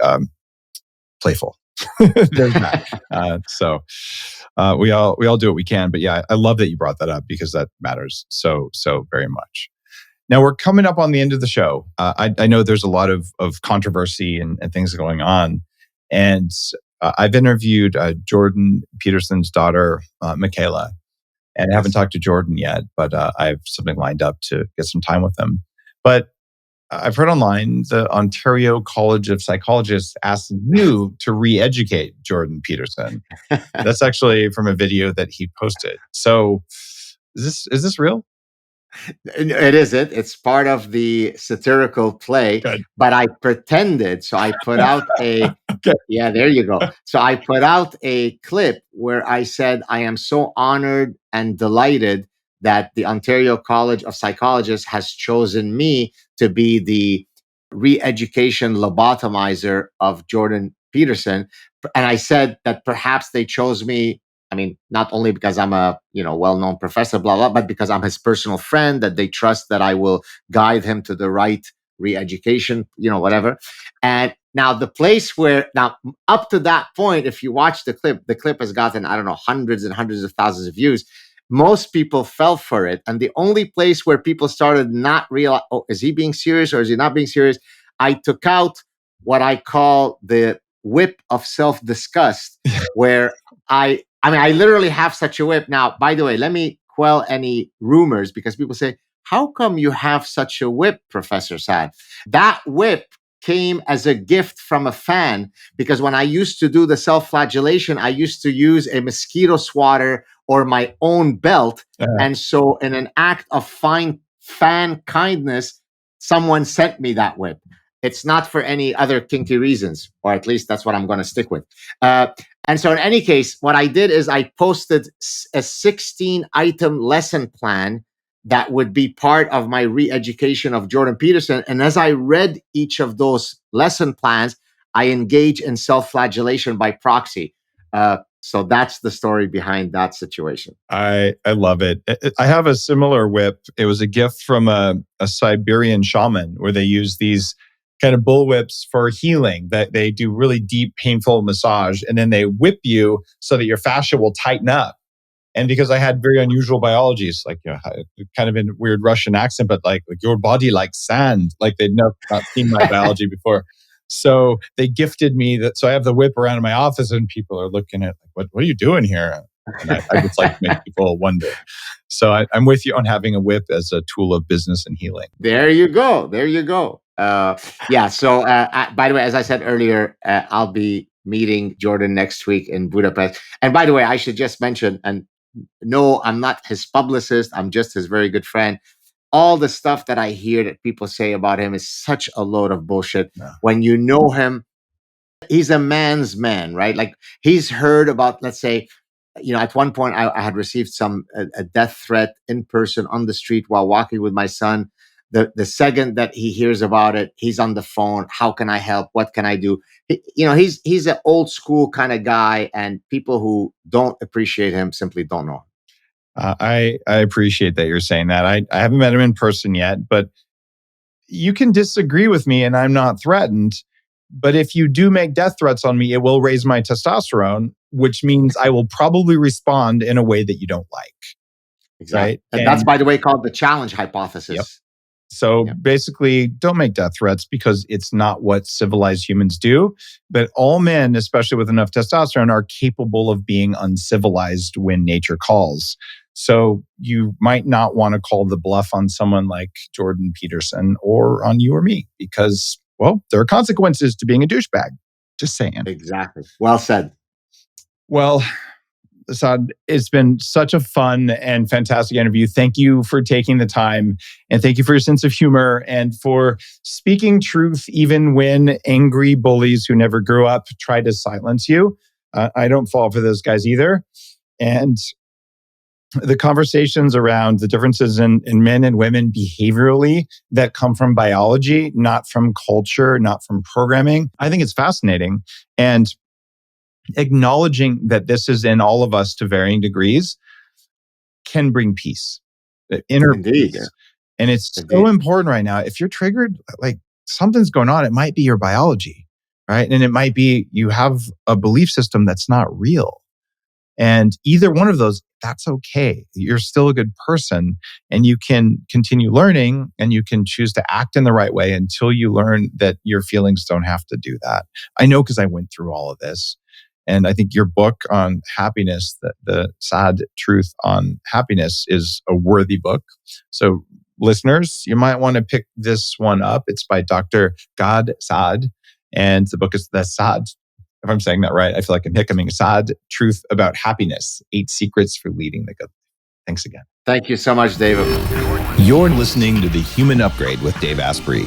A: playful. There's that. So we all do what we can. But yeah, I love that you brought that up because that matters so very much. Now we're coming up on the end of the show. I know there's a lot of controversy and things going on. And I've interviewed Jordan Peterson's daughter, Michaela. And I haven't talked to Jordan yet, but I have something lined up to get some time with him. But I've heard online the Ontario College of Psychologists asked you to re-educate Jordan Peterson. That's actually from a video that he posted. So is this real?
B: It isn't. It's part of the satirical play.
A: Good.
B: But I pretended. So I put out a...
A: Okay.
B: Yeah, there you go. So I put out a clip where I said, I am so honored and delighted that the Ontario College of Psychologists has chosen me to be the re-education lobotomizer of Jordan Peterson. And I said that perhaps they chose me, not only because I'm a well-known professor, blah, blah, but because I'm his personal friend, that they trust that I will guide him to the right re-education, whatever. And now the place where, up to that point, if you watch the clip has gotten, I don't know, hundreds and hundreds of thousands of views. Most people fell for it. And the only place where people started not realize, oh, is he being serious or is he not being serious? I took out what I call the whip of self-disgust, where I literally have such a whip. Now, by the way, let me quell any rumors, because people say, how come you have such a whip, Professor Saad? That whip came as a gift from a fan, because when I used to do the self-flagellation, I used to use a mosquito swatter or my own belt. And so in an act of fine fan kindness, someone sent me that whip. It's not for any other kinky reasons, or at least that's what I'm going to stick with. And so in any case, what I did is I posted a 16-item lesson plan that would be part of my re-education of Jordan Peterson. And as I read each of those lesson plans, I engage in self-flagellation by proxy. So that's the story behind that situation.
A: I love it. I have a similar whip. It was a gift from a Siberian shaman where they use these kind of bullwhips for healing, that they do really deep, painful massage, and then they whip you so that your fascia will tighten up. And because I had very unusual biology, it's like, kind of in a weird Russian accent, but like your body like sand, like they'd not seen my biology before. So they gifted me that. So I have the whip around in my office, and people are looking at like, what are you doing here? And I just like to make people wonder. So I'm with you on having a whip as a tool of business and healing.
B: There you go. Yeah. So by the way, as I said earlier, I'll be meeting Jordan next week in Budapest. And by the way, I should just mention, and no, I'm not his publicist, I'm just his very good friend. All the stuff that I hear that people say about him is such a load of bullshit.
A: Yeah.
B: When you know him, he's a man's man, right? Like, he's heard about, let's say, at one point I had received a death threat in person on the street while walking with my son. The second that he hears about it, he's on the phone. How can I help? What can I do? He's an old school kind of guy, and people who don't appreciate him simply don't know him.
A: I appreciate that you're saying that. I haven't met him in person yet, but you can disagree with me and I'm not threatened. But if you do make death threats on me, it will raise my testosterone, which means I will probably respond in a way that you don't like.
B: Exactly.
A: Right?
B: And that's, by the way, called the challenge hypothesis.
A: Yep. So basically, don't make death threats, because it's not what civilized humans do. But all men, especially with enough testosterone, are capable of being uncivilized when nature calls. So you might not want to call the bluff on someone like Jordan Peterson or on you or me, because, well, there are consequences to being a douchebag. Just saying.
B: Exactly. Well said.
A: Well, Saad, it's been such a fun and fantastic interview. Thank you for taking the time, and thank you for your sense of humor and for speaking truth even when angry bullies who never grew up try to silence you. I don't fall for those guys either. And the conversations around the differences in men and women behaviorally that come from biology, not from culture, not from programming, I think it's fascinating. And acknowledging that this is in all of us to varying degrees can bring peace, inner
B: Indeed.
A: peace. And it's so
B: Indeed.
A: important right now. If you're triggered, like something's going on, it might be your biology, right? And it might be you have a belief system that's not real. And either one of those, that's okay. You're still a good person, and you can continue learning, and you can choose to act in the right way until you learn that your feelings don't have to do that. I know, because I went through all of this. And I think your book on happiness, the Saad Truth on Happiness, is a worthy book. So listeners, you might want to pick this one up. It's by Dr. Gad Saad. And the book is the Saad, if I'm saying that right, I feel like I'm hiccuping, Saad Truth About Happiness, 8 Secrets for Leading the Good. Thanks again.
B: Thank you so much, David.
A: You're listening to The Human Upgrade with Dave Asprey.